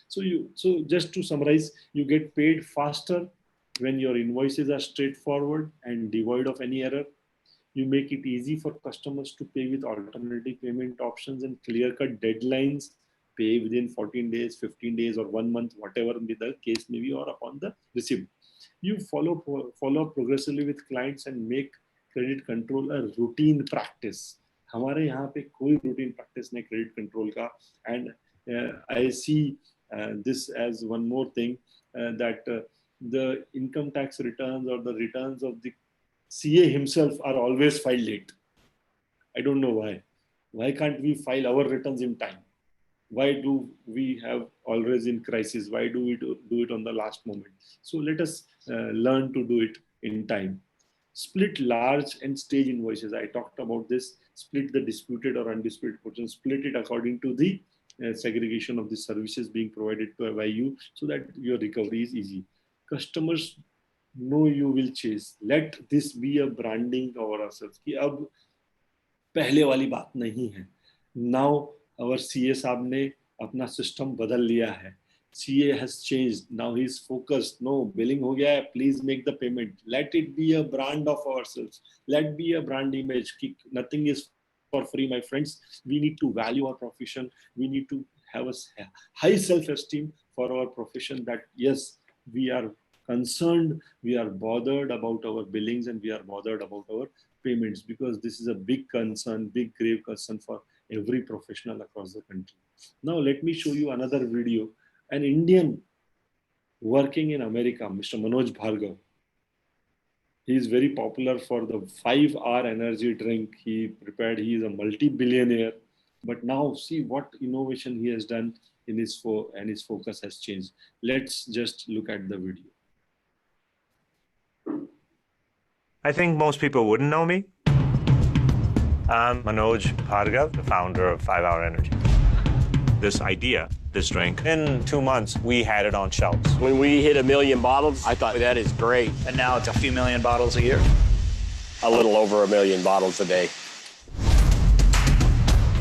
So just to summarize, you get paid faster when your invoices are straightforward and devoid of any error. You make it easy for customers to pay with alternative payment options and clear-cut deadlines. Pay within 14 days, 15 days, or 1 month, whatever the case may be, or upon the receipt. You follow up progressively with clients and make credit control a routine practice. हमारे यहाँ पे कोई routine practice नहीं credit control का. And I see this as one more thing, that the income tax returns or the returns of the CA himself are always filed late. I don't know why. Why can't we file our returns in time? Why do we have always in crisis? Why do we do it on the last moment? So let us learn to do it in time. Split large and stage invoices. I talked about this. Split the disputed or undisputed portion. Split it according to the segregation of the services being provided by you, so that your recovery is easy. Customers know you will chase. Let this be a branding of ourselves. कि अब पहले वाली बात नहीं है. Now our CA साहब ने अपना सिस्टम बदल लिया है. CA has changed. Now he's focused. No, billing ho gaya hai, please make the payment. Let it be a brand of ourselves. Let be a brand image. Nothing is for free, my friends. We need to value our profession. We need to have a high self-esteem for our profession, that yes, we are concerned, we are bothered about our billings, and we are bothered about our payments, because this is a big concern, big grave concern for every professional across the country. Now let me show you another video. An Indian working in America, Mr. Manoj Bhargav. He is very popular for the 5-hour energy drink he prepared. He is a multi-billionaire. But now see what innovation he has done in his and his focus has changed. Let's just look at the video. I think most people wouldn't know me. I'm Manoj Bhargav, the founder of 5-Hour Energy. This idea, this drink, in 2 months, we had it on shelves. When we hit 1 million bottles, I thought that is great. And now it's a few million bottles a year. A little over 1 million bottles a day.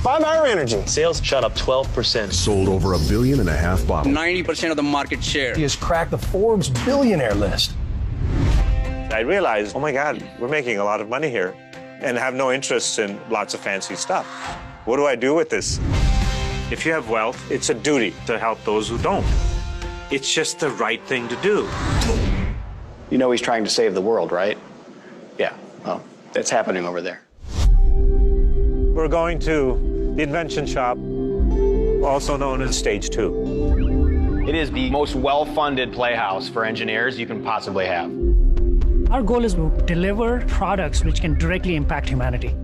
5-Hour Energy. Sales shot up 12%. Sold over 1.5 billion bottles. 90% of the market share. He has cracked the Forbes billionaire list. I realized, oh my God, we're making a lot of money here and have no interest in lots of fancy stuff. What do I do with this? If you have wealth, it's a duty to help those who don't. It's just the right thing to do. You know he's trying to save the world, right? Yeah, well, that's happening over there. We're going to the invention shop, also known as Stage 2. It is the most well-funded playhouse for engineers you can possibly have. Our goal is to deliver products which can directly impact humanity.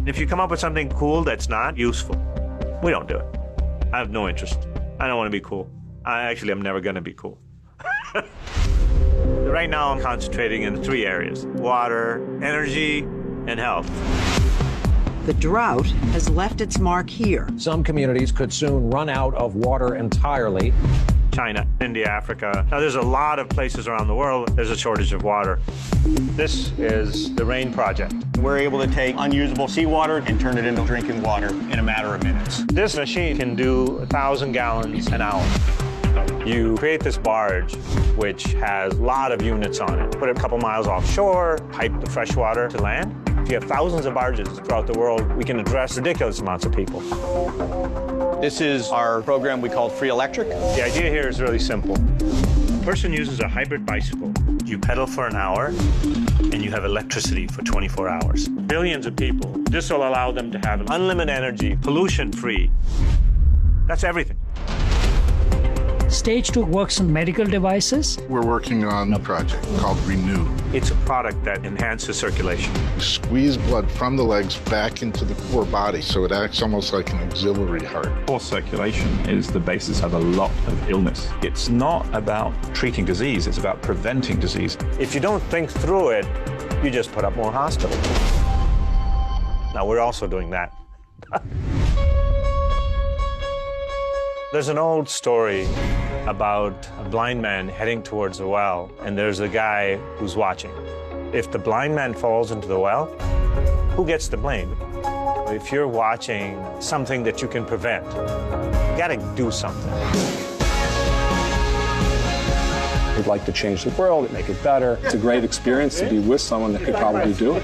If you come up with something cool that's not useful, we don't do it. I have no interest. I don't want to be cool. I'm never going to be cool. Right now, I'm concentrating in 3 areas: water, energy, and health. The drought has left its mark here. Some communities could soon run out of water entirely. China, India, Africa. Now, there's a lot of places around the world there's a shortage of water. This is the RAIN project. We're able to take unusable seawater and turn it into drinking water in a matter of minutes. This machine can do 1,000 gallons an hour. You create this barge, which has a lot of units on it. Put it a couple miles offshore, pipe the fresh water to land. If you have thousands of barges throughout the world, we can address ridiculous amounts of people. This is our program we call Free Electric. The idea here is really simple. A person uses a hybrid bicycle. You pedal for an hour, and you have electricity for 24 hours. Billions of people. This will allow them to have unlimited energy, pollution-free. That's everything. Stage 2 works on medical devices. We're working on a project called Renew. It's a product that enhances circulation. Squeeze blood from the legs back into the core body, so it acts almost like an auxiliary heart. Poor circulation is the basis of a lot of illness. It's not about treating disease, it's about preventing disease. If you don't think through it, you just put up more hospitals. Now, we're also doing that. There's an old story about a blind man heading towards a well, and there's a guy who's watching. If the blind man falls into the well, who gets the blame? If you're watching something that you can prevent, you gotta do something. We'd like to change the world, make it better. It's a great experience to be with someone that could probably do it.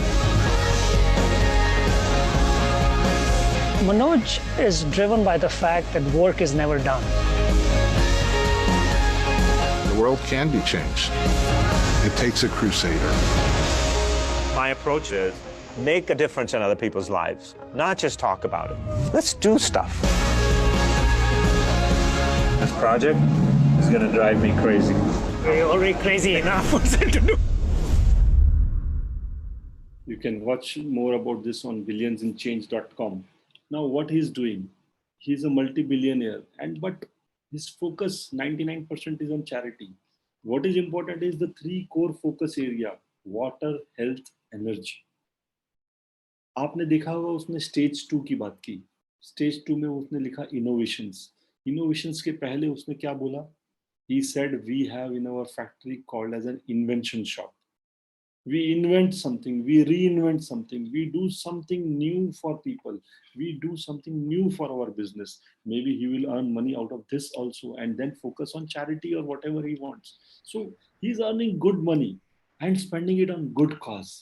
Manoj is driven by the fact that work is never done. The world can be changed. It takes a crusader. My approach is make a difference in other people's lives, not just talk about it. Let's do stuff. This project is going to drive me crazy. You're already crazy enough. What's it to do? You can watch more about this on billionsandchange.com. Now, what he's doing, he's a multi-billionaire, but his focus 99% is on charity. What is important is the 3 core focus area: water, health, energy. आपने देखा होगा उसने stage 2 की बात की. Stage 2 में उसने लिखा innovations. Innovations के पहले उसने क्या बोला? He said we have in our factory called as an invention shop. We invent something, we reinvent something, we do something new for people, we do something new for our business. Maybe he will earn money out of this also and then focus on charity or whatever he wants. So he's earning good money and spending it on good cause.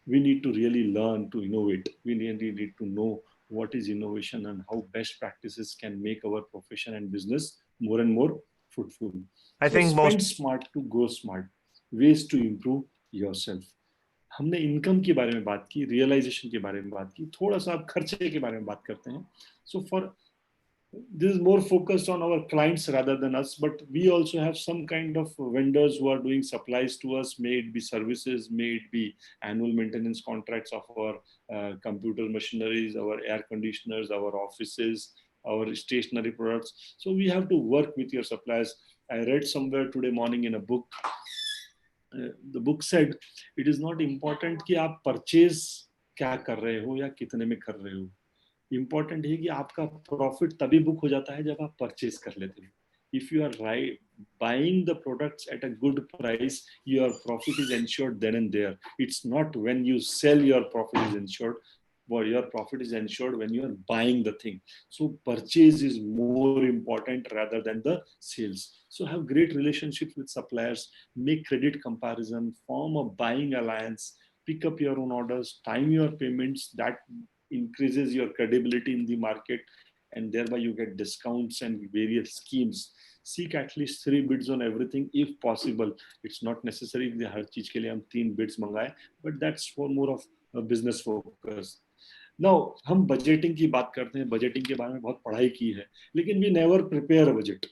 We need to really learn to innovate. We really need to know what is innovation and how best practices can make our profession and business more and more fruitful. I So think spend most smart to go smart, ways to improve yourself. हमने income के बारे में बात की, realisation के बारे में बात की, थोड़ा सा आप खर्चे के बारे में बात करते हैं. So for this is more focused on our clients rather than us, but we also have some kind of vendors who are doing supplies to us, may it be services, may it be annual maintenance contracts of our computer machineries, our air conditioners, our offices, our stationery products. So we have to work with your suppliers. I read somewhere today morning in a book, the book said it is not important कि आप purchase क्या कर रहे हो या कितने में कर रहे हो. Important है कि आपका profit तभी book हो जाता है जब आप purchase कर लेते हो. If you are buying the products at a good price, your profit is ensured then and there. It's not when you sell your profit is ensured. Well, your profit is ensured when you are buying the thing. So purchase is more important rather than the sales. So have great relationships with suppliers, make credit comparison, form a buying alliance, pick up your own orders, time your payments. That increases your credibility in the market, and thereby you get discounts and various schemes. Seek at least 3 bids on everything if possible. It's not necessary that हर चीज के लिए हम 3 bids मंगाए, but that's for more of a business focus. Now, हम budgeting की बात करते हैं, बजटिंग के बारे में बहुत पढ़ाई की है, लेकिन we never prepare a budget.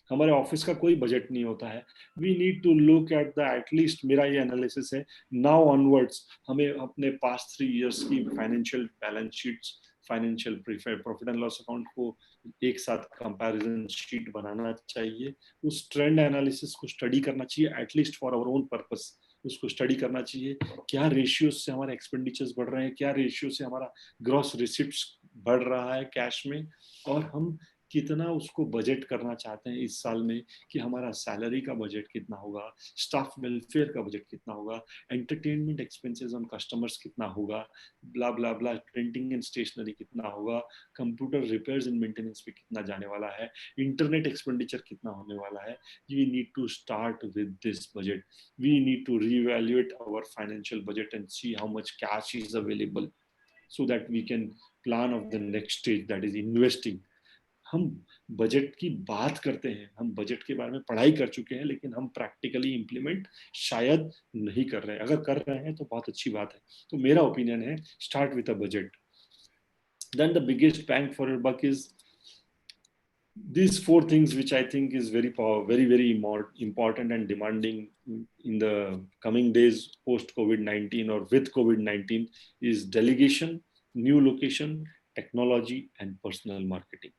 हमारे ऑफिस का कोई बजट नहीं होता है. We need to look at the at least, मेरा ये एनालिसिस है, now onwards हमें अपने past 3 years की financial balance sheets, financial profit and loss account को एक साथ कंपैरिजन शीट बनाना चाहिए. उस ट्रेंड एनालिसिस को स्टडी करना चाहिए, at least for our own purpose. उसको स्टडी करना चाहिए, क्या रेशियो से हमारे एक्सपेंडिचर्स बढ़ रहे हैं, क्या रेशियो से हमारा ग्रॉस रिसिप्ट्स बढ़ रहा है कैश में, और हम कितना उसको बजट करना चाहते हैं इस साल में, कि हमारा सैलरी का बजट कितना होगा, स्टाफ वेलफेयर का बजट कितना होगा, एंटरटेनमेंट एक्सपेंसेस ऑन कस्टमर्स कितना होगा, ब्ला ब्ला ब्ला, प्रिंटिंग एंड स्टेशनरी कितना होगा, कंप्यूटर रिपेयर्स एंड मेंटेनेंस पे कितना जाने वाला है, इंटरनेट एक्सपेंडिचर कितना होने वाला है. We need to start with this budget. We need to revaluate our financial budget and see how much cash is available, so that we can plan of the next stage, that is investing. हम budget की बात करते हैं, हम budget के बारे में पढ़ाई कर चुके हैं, लेकिन हम प्रैक्टिकली इंप्लीमेंट शायद नहीं कर रहे हैं. अगर कर रहे हैं तो बहुत अच्छी बात है. तो मेरा ओपिनियन है, start with a budget. Then the biggest bang for your buck is these 4 things which I think is very important and demanding in the coming days post COVID-19 or with COVID-19 is delegation, new location, technology and personal marketing.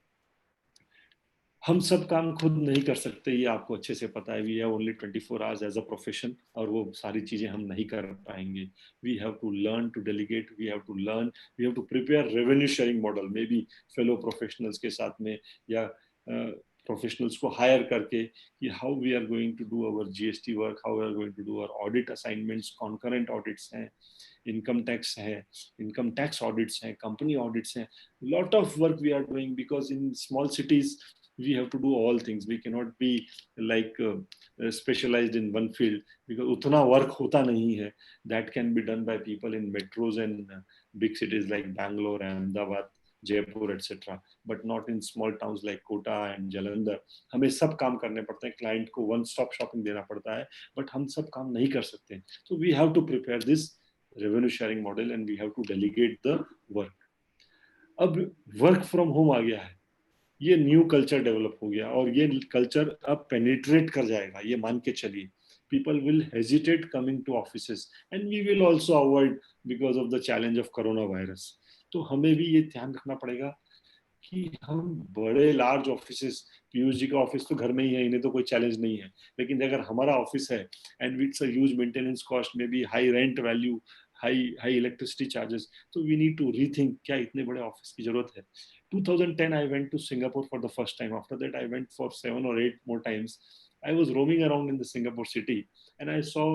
हम सब काम खुद नहीं कर सकते, ये आपको अच्छे से पता है. We have only 24 hours as a profession, और वो सारी चीजें हम नहीं कर पाएंगे. We have to learn to delegate, we have to prepare revenue sharing model, may be fellow professionals के साथ में, या प्रोफेशनल्स को हायर करके, कि how we are going to do our GST work, how we are going to do our audit assignments, concurrent audits हैं, income tax है, income tax audits हैं, कंपनी ऑडिट्स हैं. Lot of work we are doing, because in small cities we have to do all things. We cannot be like specialized in one field, because utna work hota nahi hai. That can be done by people in metros and big cities like Bangalore, Ahmedabad, Jaipur, etc. But not in small towns like Kota and Jalandhar. हमें सब काम करने पड़ते हैं, client को one stop shopping देना पड़ता है, बट हम सब काम नहीं कर सकते. So we have to prepare this revenue sharing model and we have to delegate the work. अब वर्क फ्रॉम होम आ गया है, ये न्यू कल्चर डेवलप हो गया, और ये कल्चर अब पेनिट्रेट कर जाएगा, ये मान के चलिए. People will hesitate coming to offices, and we will also avoid because of the challenge of corona virus. तो हमें भी ये ध्यान रखना पड़ेगा कि हम बड़े लार्ज ऑफिसेस, पीयूष जी का ऑफिस तो घर में ही है, इन्हें तो कोई चैलेंज नहीं है, लेकिन अगर हमारा ऑफिस है and it's a huge maintenance cost, may be high rent value, high electricity charges, तो वी नीड टू रीथिंक क्या इतने बड़े ऑफिस की जरूरत है. 2010 I went to Singapore for the first time. After that I went for 7 or 8 more times. I was roaming around in the Singapore city and I saw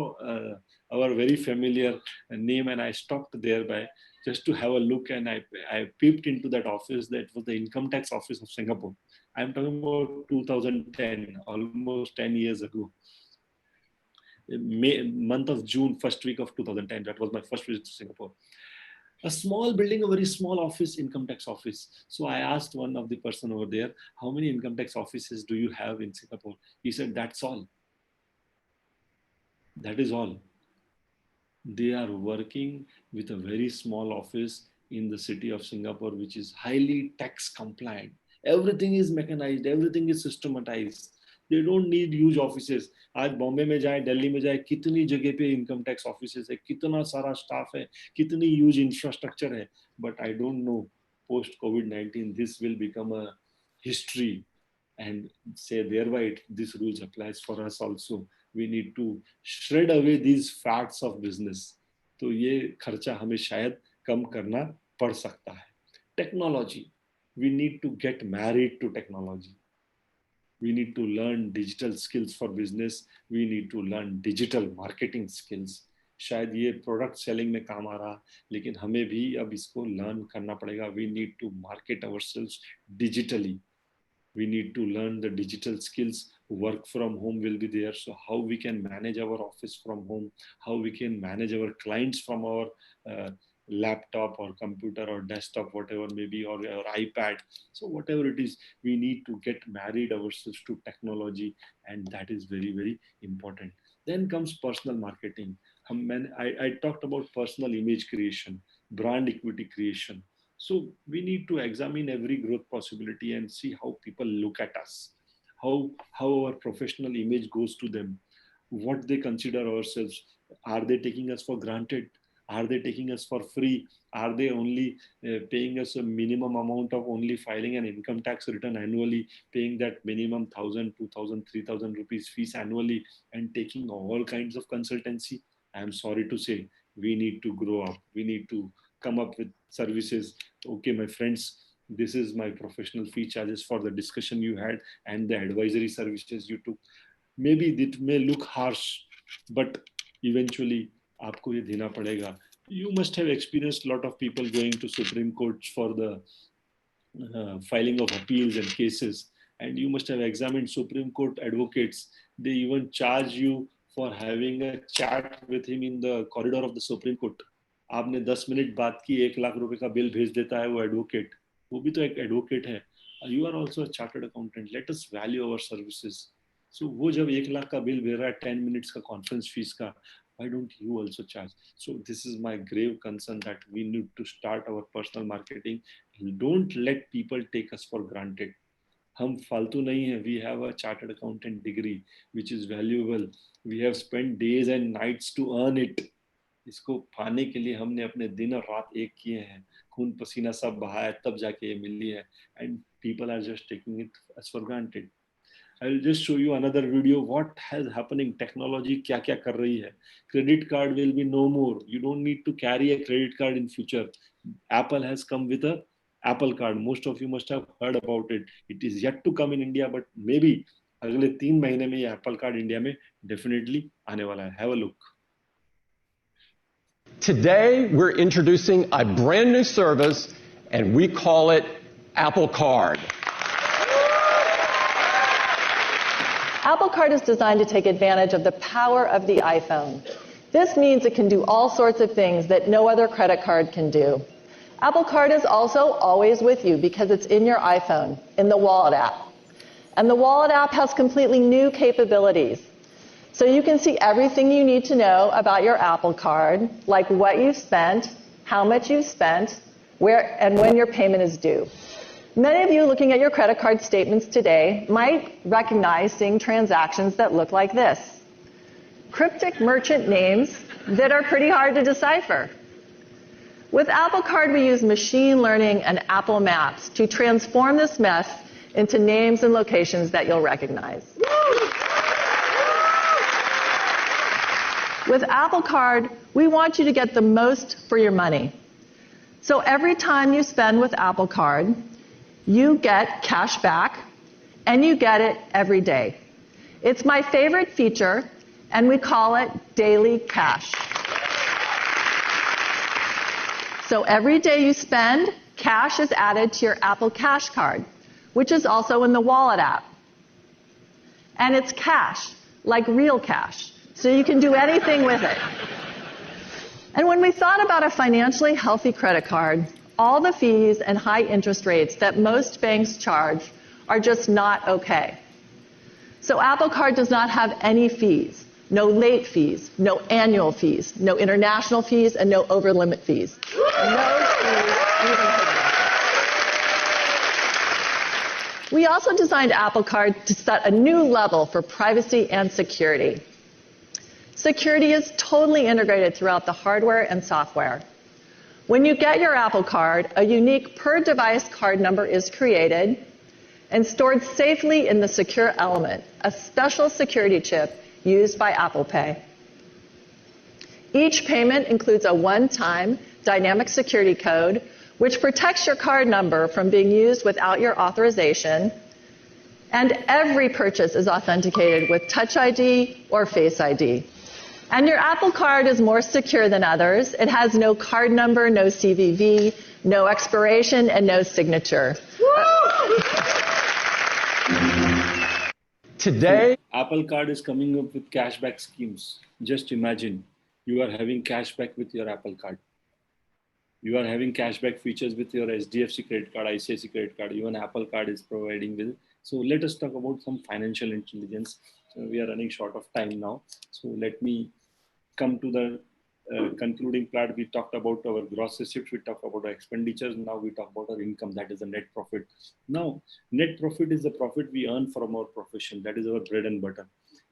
our very familiar name, and I stopped thereby just to have a look, and I peeped into that office. That was the income tax office of Singapore. I'm talking about 2010, almost 10 years ago. Month of June, first week of 2010. That was my first visit to Singapore. A small building, a very small office, income tax office. So I asked one of the person over there, how many income tax offices do you have in Singapore? He said, that's all. That is all. They are working with a very small office in the city of Singapore, which is highly tax compliant. Everything is mechanized, everything is systematized. They don't need huge offices. आज बॉम्बे में जाए, दिल्ली में जाए, कितनी जगह पे income tax offices है, कितना सारा स्टाफ है, कितनी ह्यूज इंफ्रास्ट्रक्चर है. But I don't know, post COVID-19, this will become a history, and say thereby this rules applies for us also. We need to shred away these facts of business. तो ये खर्चा हमें शायद कम करना पड़ सकता है. Technology, we need to get married to technology. We need to learn digital skills for business. We need to learn digital marketing skills. शायद ये प्रोडक्ट सेलिंग में काम आ रहा, लेकिन हमें भी अब इसको लर्न करना पड़ेगा. We need to market ourselves digitally. We need to learn the digital skills. Work from home will be there. So how we can manage our office from home, how we can manage our clients from our laptop or computer or desktop, whatever maybe, or iPad. So whatever it is, we need to get married ourselves to technology, and that is very, very important. Then comes personal marketing. I talked about personal image creation, brand equity creation. So we need to examine every growth possibility and see how people look at us, how our professional image goes to them, what they consider ourselves. Are they taking us for granted? Are they taking us for free? Are they only paying us a minimum amount of only filing an income tax return annually, paying that minimum 1,000, 2,000, 3,000 rupees fees annually, and taking all kinds of consultancy? I am sorry to say, we need to grow up. We need to come up with services. Okay, my friends, this is my professional fee charges for the discussion you had and the advisory services you took. Maybe it may look harsh, but eventually आपको ये देना पड़ेगा. You must have experienced a lot of people going to Supreme Court for the filing of appeals and cases, and you must have examined Supreme Court advocates. They even charge you for having a chat with him in the corridor of the Supreme Court. आपने 10 minute बात की, 1 लाख रुपए का bill भेज देता है वो advocate. वो भी तो एक एडवोकेट है. You are also a chartered accountant. Let us value our services. So वो जब 1 लाख का बिल भेज रहा है 10 minutes का conference fees का, why don't you also charge? So this is my grave concern, that we need to start our personal marketing. Don't let people take us for granted. हम फालतू नहीं है. We have a chartered accountant degree, which is valuable. We have spent days and nights to earn it. इसको पाने के लिए हमने अपने दिन और रात एक किए हैं, खून पसीना सब बहाया, तब जाके ये मिली है. And people are just taking it as for granted. I will just show you another video. What has happening? Technology क्या क्या कर रही है? Credit card will be no more. You don't need to carry a credit card in future. Apple has come with a Apple card. Most of you must have heard about it. It is yet to come in India, but maybe अगले 3 महीने में ये Apple card India में definitely आने वाला है. Have a look. Today, we're introducing a brand new service, and we call it Apple Card. Apple Card is designed to take advantage of the power of the iPhone. This means it can do all sorts of things that no other credit card can do. Apple Card is also always with you because it's in your iPhone, in the Wallet app. And the Wallet app has completely new capabilities. So you can see everything you need to know about your Apple Card, like what you spent, how much you spent, where and when your payment is due. Many of you looking at your credit card statements today might recognize seeing transactions that look like this. Cryptic merchant names that are pretty hard to decipher. With Apple Card, we use machine learning and Apple Maps to transform this mess into names and locations that you'll recognize. With Apple Card, we want you to get the most for your money. So every time you spend with Apple Card, you get cash back, and you get it every day. It's my favorite feature, and we call it daily cash. So every day you spend, cash is added to your Apple Cash card, which is also in the Wallet app. And it's cash, like real cash, so you can do anything with it. And when we thought about a financially healthy credit card, all the fees and high interest rates that most banks charge are just not okay. So Apple Card does not have any fees. No late fees, no annual fees, no international fees, and no over-limit fees. No fees even for breakfast. We also designed Apple Card to set a new level for privacy and security. Security is totally integrated throughout the hardware and software. When you get your Apple Card, a unique per-device card number is created and stored safely in the secure element, a special security chip used by Apple Pay. Each payment includes a one-time dynamic security code which protects your card number from being used without your authorization, and every purchase is authenticated with Touch ID or Face ID. And your Apple Card is more secure than others. It has no card number, no CVV, no expiration, and no signature. Today, Apple Card is coming up with cashback schemes. Just imagine you are having cashback with your Apple Card. You are having cashback features with your SDFC credit card, ICICI credit card, even Apple Card is providing with. So let us talk about some financial intelligence. So we are running short of time now. So let me come to the concluding part. We talked about our gross receipts, we talked about our expenditures, now we talk about our income, that is the net profit. Now, net profit is the profit we earn from our profession, that is our bread and butter.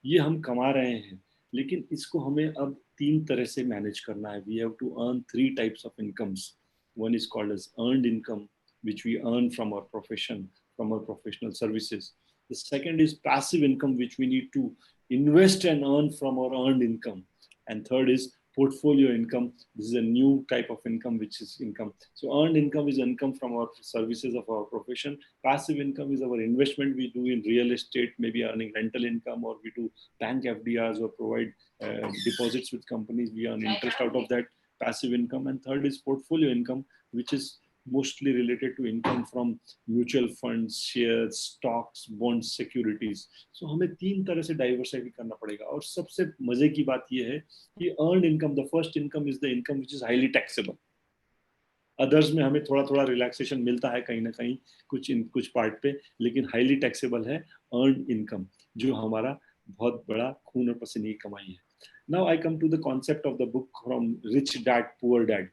ये हम कमा रहे हैं, लेकिन इसको हमें अब तीन तरह से मैनेज करना है. We have to earn 3 types of incomes. One is called as earned income, which we earn from our profession, from our professional services. The second is passive income, which we need to invest and earn from our earned income. And third is portfolio income. This is a new type of income, which is income. So earned income is income from our services of our profession. Passive income is our investment we do in real estate, maybe earning rental income, or we do bank FDRs or provide deposits with companies. We earn interest out of that passive income. And third is portfolio income, which is mostly related to income from mutual funds, shares, stocks, bonds, securities. So हमें 3 तरह से diversify करना पड़ेगा. और सबसे मजे की बात ये है कि earned income, the first income is the income which is highly taxable. Others में हमें थोड़ा relaxation मिलता है कहीं ना कहीं कुछ part पे, लेकिन highly taxable है earned income, जो हमारा बहुत बड़ा खून और पसीने की कमाई है. Now I come to the concept of the book from Rich Dad, Poor Dad.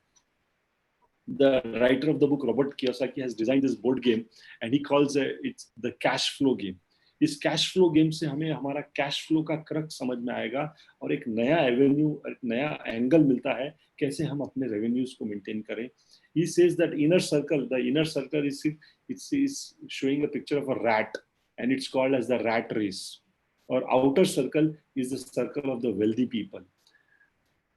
The writer of the book, Robert Kiyosaki, has designed this board game and he calls it the cash flow game. इस cash flow game से हमें हमारा cash flow का क्रक समझ में आएगा और एक नया avenue, एक नया angle मिलता है कैसे हम अपने revenues को maintain करें. He says that the inner circle is showing a picture of a rat and it's called as the rat race. Or outer circle is the circle of the wealthy people.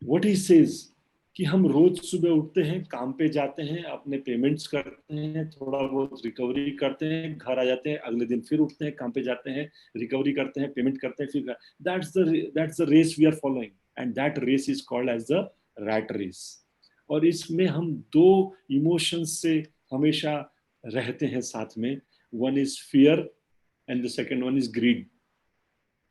What he says, कि हम रोज सुबह उठते हैं, काम पे जाते हैं, अपने पेमेंट्स करते हैं, थोड़ा बहुत रिकवरी करते हैं, घर आ जाते हैं, अगले दिन फिर उठते हैं, काम पे जाते हैं, रिकवरी करते हैं, पेमेंट करते हैं, फिर that's the race we are following, and that race is called as the rat race. और इसमें हम 2 इमोशंस से हमेशा रहते हैं साथ में. One is fear and the second one is greed.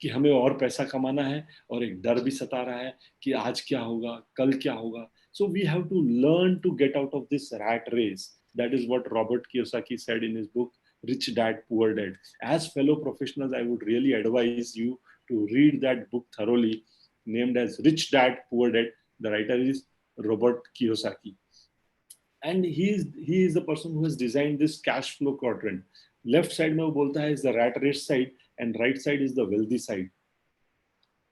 कि हमें और पैसा कमाना है और एक डर भी सता रहा है कि आज क्या होगा, कल क्या होगा. So we have to learn to get out of this rat race. That is what Robert Kiyosaki said in his book, Rich Dad, Poor Dad. As fellow professionals, I would really advise you to read that book thoroughly, named as Rich Dad, Poor Dad. The writer is Robert Kiyosaki. And he is the person who has designed this cash flow quadrant. Left side में वो बोलता है is the rat race side and right side is the wealthy side.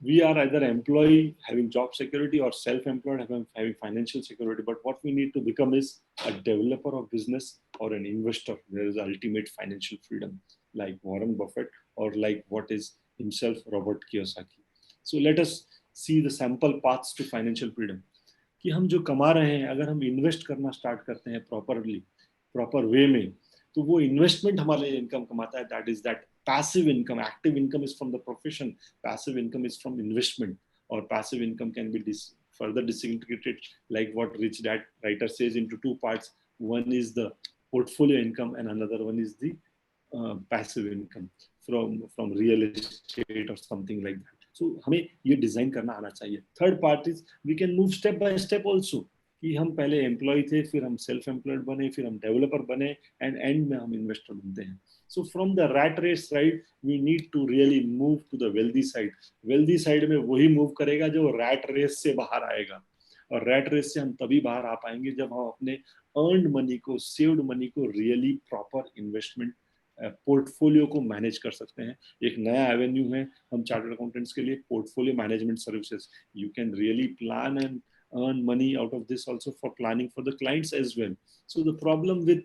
We are either employee having job security or self-employed having financial security. But what we need to become is a developer of business or an investor. There is ultimate financial freedom, like Warren Buffett or like what is himself Robert Kiyosaki. So let us see the sample paths to financial freedom. कि हम जो कमा रहे हैं, अगर हम invest करना start करते हैं प्रॉपर वे में, तो वो इन्वेस्टमेंट हमारे लिए इनकम कमाता है. That is that passive income. Active income is from the profession. Passive income is from investment, or passive income can be further disintegrated, like what Rich Dad writer says, into two parts. One is the portfolio income, and another one is the passive income from real estate or something like that. So हमें ये design करना आना चाहिए. Third part is we can move step by step also. कि हम पहले employ थे, फिर हम सेल्फ एम्प्लॉयड बने, फिर हम डेवलपर बने, एंड एंड में हम इन्वेस्टर बनते हैं. So from the rat race side we need to really move to the wealthy side. Wealthy side में वही मूव करेगा जो रैट रेस से बाहर आएगा, और रैट रेस से हम तभी बाहर आ पाएंगे जब हम अपने अर्नड मनी को, सेव्ड मनी को रियली प्रॉपर इन्वेस्टमेंट पोर्टफोलियो को मैनेज कर सकते हैं. एक नया एवेन्यू है हम चार्टर्ड अकाउंटेंट्स के लिए, portfolio management services. You can really plan and earn money out of this also for planning for the clients as well. So the problem with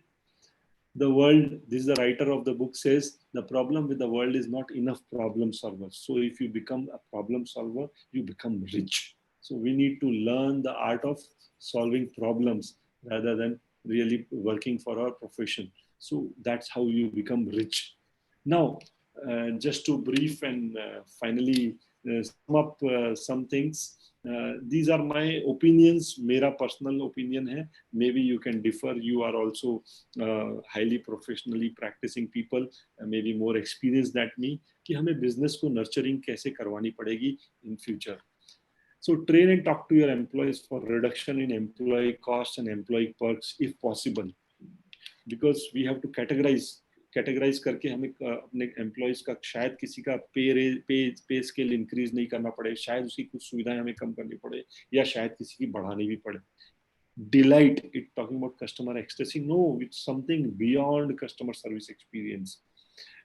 the world, this is the writer of the book says, the problem with the world is not enough problem solvers. So if you become a problem solver, you become rich. So we need to learn the art of solving problems rather than really working for our profession. So that's how you become rich. Now, just to brief and finally sum up some things. These are my opinions. मेरा personal opinion है. Maybe you can differ. You are also highly professionally practicing people, maybe more experienced than me. कि हमें business को nurturing कैसे करवानी पड़ेगी in future. So train and talk to your employees for reduction in employee costs and employee perks if possible. Because we have to categorize करके हमें अपने employees का शायद किसी का पे स्केल इंक्रीज नहीं करना पड़े, शायद उसकी कुछ सुविधाएं हमें कम करनी पड़े, या शायद किसी की बढ़ानी भी पड़े. Delight, it talking about customer ecstasy, no, it's something beyond customer service experience.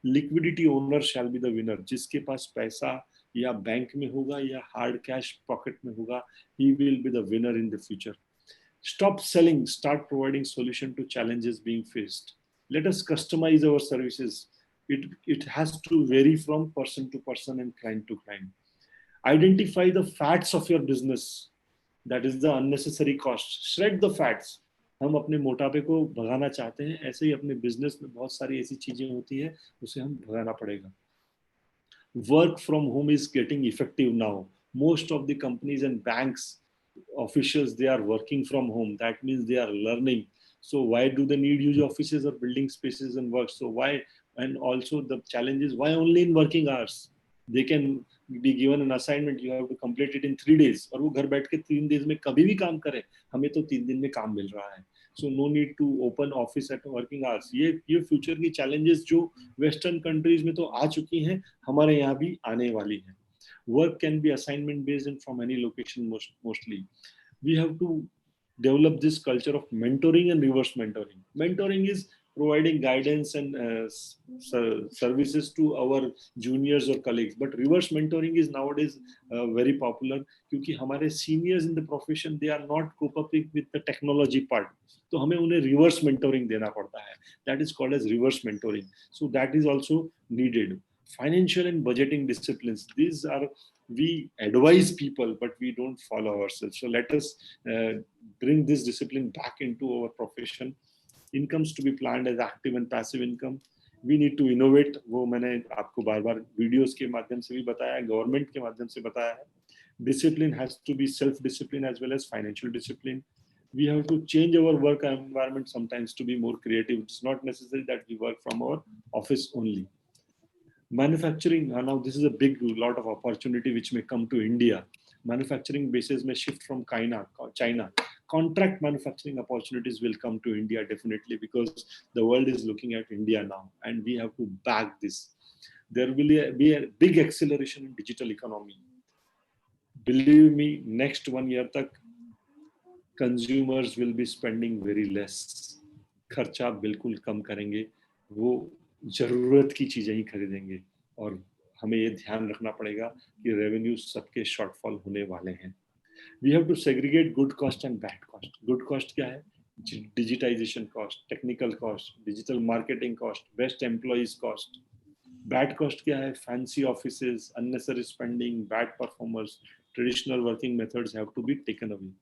Liquidity owner shall be the winner. जिसके पास पैसा या बैंक में होगा या हार्ड कैश पॉकेट में होगा, he will be the winner in the future. Stop selling, start providing solution to challenges being faced. Let us customize our services. It has to vary from person to person and client to client. Identify the fats of your business. That is the unnecessary cost. Shred the fats. हम अपने मोटापे को भगाना चाहते हैं, ऐसे ही अपने business में बहुत सारी ऐसी चीजें होती है उसे हम भगाना पड़ेगा. Work from home is getting effective now. Most of the companies and banks officials, they are working from home. That means they are learning. So why do they need huge offices or building spaces and work? So why? And also the challenge is, why only in working hours? They can be given an assignment, you have to complete it in 3 days, और वो घर बैठ के 3 days में कभी भी काम करे. हमें तो 3 दिन में काम मिल रहा है. So no need to open office at working hours. ये future की challenges जो western countries में तो आ चुकी हैं, हमारे यहाँ भी आने वाली हैं. Work can be assignment based and from any location mostly. We have to develop this culture of mentoring and reverse mentoring. Mentoring is providing guidance and services to our juniors or colleagues, but reverse mentoring is nowadays very popular क्योंकि हमारे seniors in the profession, they are not cope up with the technology part, तो हमें उन्हें reverse mentoring देना पड़ता है. That is called as reverse mentoring. So that is also needed. Financial and budgeting disciplines, these are, we advise people but we don't follow ourselves. So let us bring this discipline back into our profession. Incomes to be planned as active and passive income. We need to innovate. वो मैंने आपको बार-बार videos के माध्यम से भी बताया है, गवर्नमेंट के माध्यम से बताया है. Discipline has to be self-discipline as well as financial discipline. We have to change our work environment sometimes to be more creative. It's not necessary that we work from our office only. Manufacturing, now this is a big lot of opportunity which may come to India. Manufacturing bases may shift from China. Contract manufacturing opportunities will come to India definitely, because the world is looking at India now and we have to back this. There will be a big acceleration in digital economy. Believe me, next 1 year tak consumers will be spending very less. खर्चा बिल्कुल कम करेंगे, वो जरूरत की चीजें ही खरीदेंगे, और हमें ये ध्यान रखना पड़ेगा कि रेवेन्यू सबके शॉर्टफॉल होने वाले हैं. We have to segregate good cost and bad cost. Good cost क्या है? Digitization cost, technical cost, digital marketing cost, best employees cost. Bad cost क्या है? Fancy offices, unnecessary spending, bad performers, traditional working methods have to be taken away.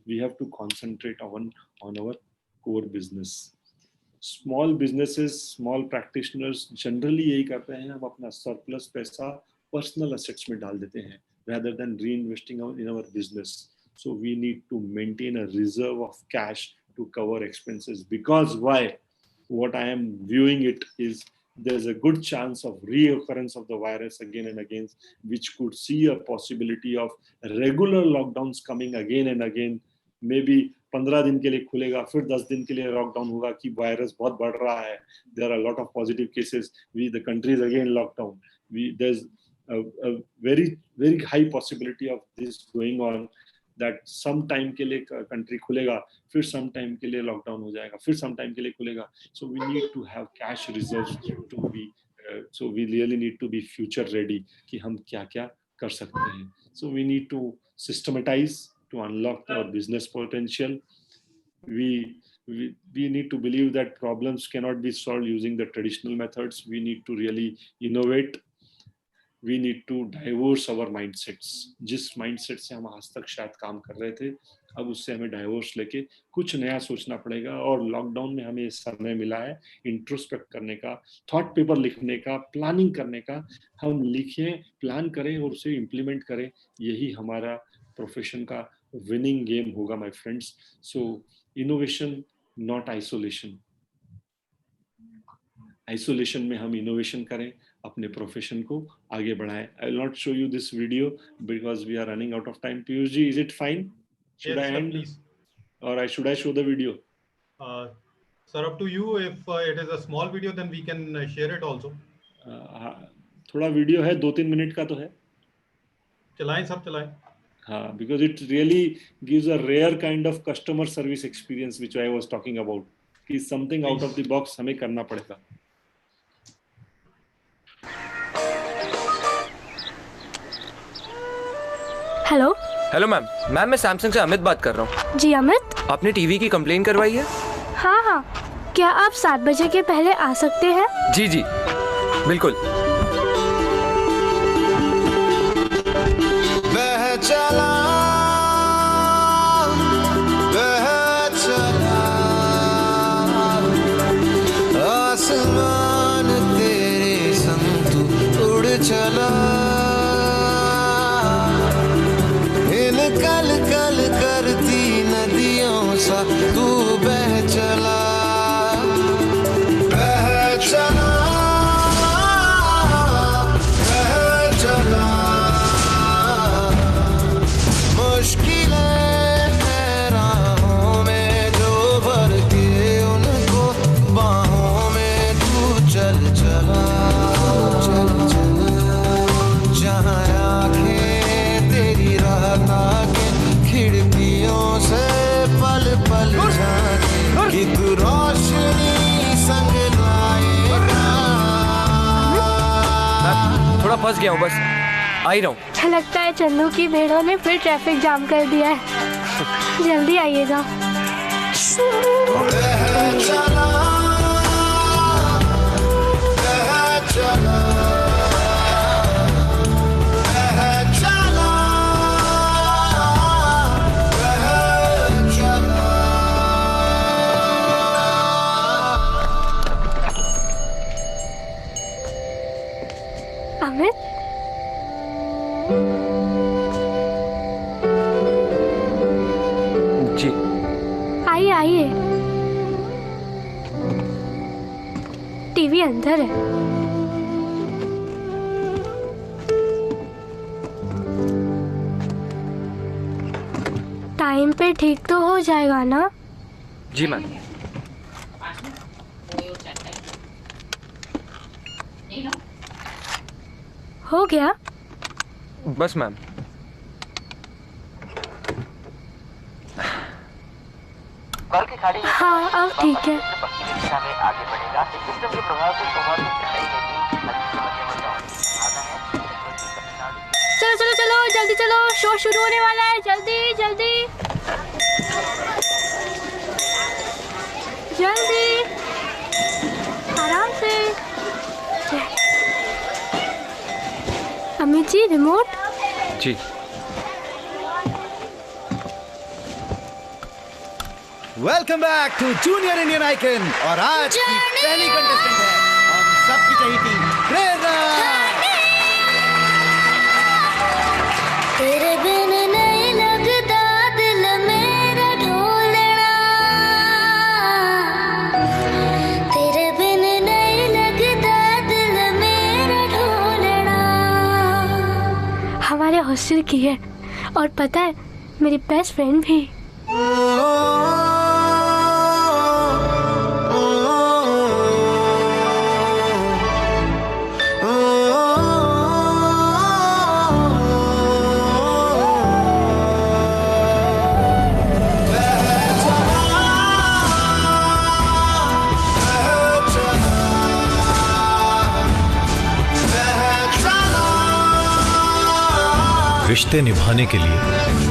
We have to concentrate on our core business. Small businesses, small practitioners generally यही करते हैं, हम अपना surplus पैसा personal assets में डाल देते हैं rather than reinvesting in our business. So we need to maintain a reserve of cash to cover expenses, because why? What I am viewing it is there's a good chance of reoccurrence of the virus again and again, which could see a possibility of regular lockdowns coming again and again. Maybe 15 दिन के लिए खुलेगा, फिर 10 दिन के लिए lockdown होगा कि वायरस बहुत बढ़ रहा है, there are a lot of positive cases, the country is again locked down. There's a very high possibility of this going on, that some time के लिए country खुलेगा, फिर some time के लिए lockdown हो जाएगा, फिर some time के लिए खुलेगा. So we need to have cash reserves to be so we really need to be future ready कि हम क्या क्या कर सकते हैं. So we need to systematize to unlock our business potential. We need to believe that problems cannot be solved using the traditional methods. We need to really innovate. We need to divorce our mindsets. जिस mindset से हम आज तक शायद काम कर रहे थे, अब उससे हमें divorce लेके कुछ नया सोचना पड़ेगा. और लॉकडाउन में हमें समय मिला है इंट्रोस्पेक्ट करने का, थॉट पेपर लिखने का, प्लानिंग करने का. हम लिखें, प्लान करें और उसे इम्प्लीमेंट करें. यही हमारा प्रोफेशन का विनिंग गेम होगा, my friends. So innovation not isolation. Isolation में हम इनोवेशन करें, अपने प्रोफेशन को आगे बढ़ाएं. I will not show you this video because we are running out of time. Piyush ji, is it fine? Should Yes, I sir, end? please. Or should I show the video? Sir, up to you. If it is a small video, then we can share it also. थोड़ा video है, 2-3 minute का तो है. चलाएं सब चलाएं. हाँ, because it really gives a rare kind of customer service experience which I was talking about. कि something out of the box हमें करना पड़ेगा. Hello hello ma'am. मैं सैमसंग से अमित बात कर रहा हूँ. जी अमित, आपने टीवी की कंप्लेन करवाई है? हाँ हाँ, क्या आप 7 बजे के पहले आ सकते हैं? जी जी बिल्कुल. आसमान तेरे संग तू उड़ चला, इन कल कल करती नदियों सा तू बह चला, बह चला, बह चला. मुश्किलें हैं राहों में जो भर के उनको बाहों में तू चल चला, चल चला. जहाँ आँखें तेरी रात आके खिड़कियों से पल पल झांके कि तू रोशनी संग लाएगा. थोड़ा फंस गया हूँ, बस आ ही रहा हूँ. लगता है चन्नू की भेड़ों ने फिर ट्रैफिक जाम कर दिया है. जल्दी आइएगा. अमित, जी आइए आइए. टीवी अंदर है. टाइम पे ठीक तो हो जाएगा ना? जी मैम. हो गया? बस मैम. हाँ अब ठीक है. चलो चलो चलो जल्दी चलो, शो शुरू होने वाला है. जल्दी जल्दी जल्दी, आराम से. अमित जी रिमोट. जी welcome back to junior Indian icon और आज की पहली कंटेस्टेंट है हम सबकी चहेती प्रेरणा। तेरे बिन नहीं लगता दिल मेरा ढोलना, तेरे बिन नहीं लगता दिल मेरा ढोलना। हमारे हॉस्टल की है और पता है मेरी बेस्ट फ्रेंड भी। रिश्ते निभाने के लिए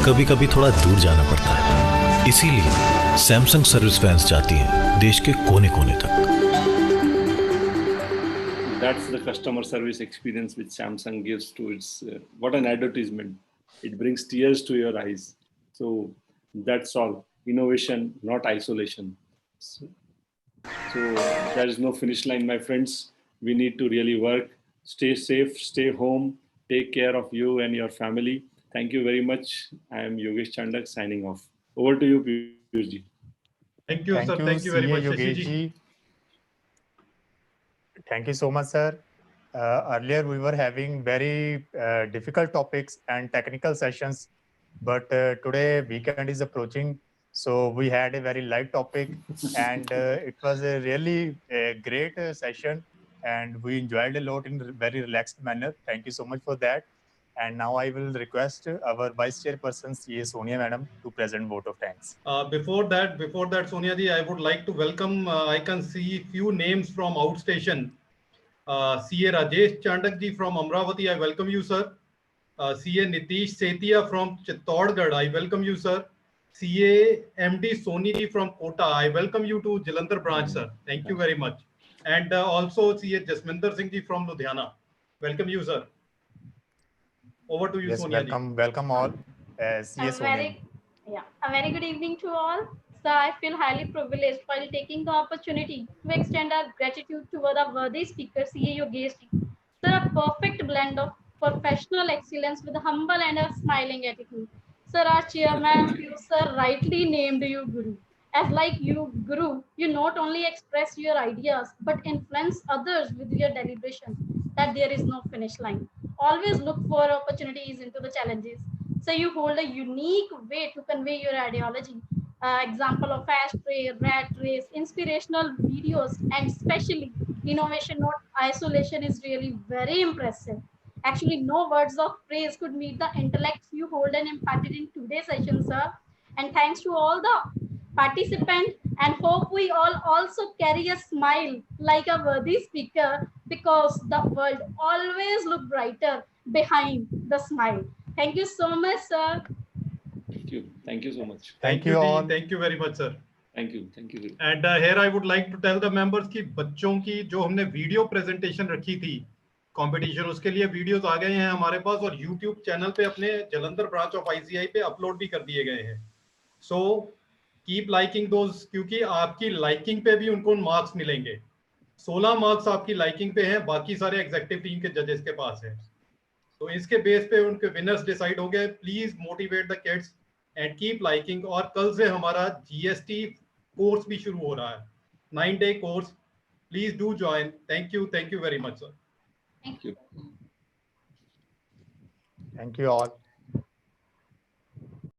कभी कभी थोड़ा दूर जाना पड़ता है, इसीलिए सैमसंग सर्विस वैन्स जाती हैं देश के कोने कोने तक। That's the customer service experience which Samsung gives to its. What an advertisement! It brings tears to your eyes. So that's all. Innovation, not isolation. So there is no finish line, my friends. We need to really work. Stay safe. Stay home. Take care of you and your family. Thank you very much. I am Yogesh Chandak signing off. Over to you, Piyush ji. Thank you, sir. Thank you very much, Yogesh ji. Thank you so much, sir. Earlier we were having very difficult topics and technical sessions, but today weekend is approaching, so we had a very light topic, and it was a really great session. And we enjoyed a lot in a very relaxed manner. Thank you so much for that. And now I will request our Vice Chairperson, CA Sonia Madam, to present vote of thanks. Before that, Sonia ji, I would like to welcome, I can see few names from outstation. CA Rajesh Chandak ji from Amravati, I welcome you, sir. CA Nitish Setia from Chittorgarh, I welcome you, sir. CA MD Soni ji from Kota, I welcome you to Jalandhar branch, sir. Thank you very much. And also CA Jasminder Singh ji from Ludhiana. Welcome you, sir. Over to you, yes, Sonia welcome, ji. welcome all. CA Sonia. A very good evening to all. Sir, I feel highly privileged while taking the opportunity to extend our gratitude toward our worthy speaker, CA Yogesh ji. Sir, a perfect blend of professional excellence with a humble and a smiling attitude. Sir, our chairman, sir, rightly named you Guru. As like you, Guru, you not only express your ideas, but influence others with your deliberation that there is no finish line. Always look for opportunities into the challenges. So you hold a unique way to convey your ideology. Example of ashtray, rat race, inspirational videos, and especially innovation, not isolation, is really very impressive. Actually, no words of praise could meet the intellect you hold and imparted in today's session, sir. And thanks to all the participants, and hope we all also carry a smile like a worthy speaker, because the world always look brighter behind the smile. Thank you so much, sir. Thank you. Thank you so much. Thank you all. Thank you very much, sir. Thank you. Thank you. And here I would like to tell the members कि बच्चों की जो हमने video presentation रखी थी competition, उसके लिए videos आ गए हैं हमारे पास और YouTube चैनल पे अपने जलंधर ब्रांच ऑफ ICI पे अपलोड भी कर दिए गए हैं. So keep liking those, क्योंकि आपकी लाइकिंग पे भी उनको मार्क्स मिलेंगे. 16 मार्क्स आपकी लाइकिंग पे हैं, बाकी सारे एग्जीक्यूटिव टीम के जजेस के पास है. तो इसके बेस पे उनके विनर्स डिसाइड हो गए. Please motivate the kids and keep liking. और कल से हमारा GST कोर्स भी शुरू हो रहा है, 9-day course. Please do join. Thank you very much, sir. Thank you. Thank you all.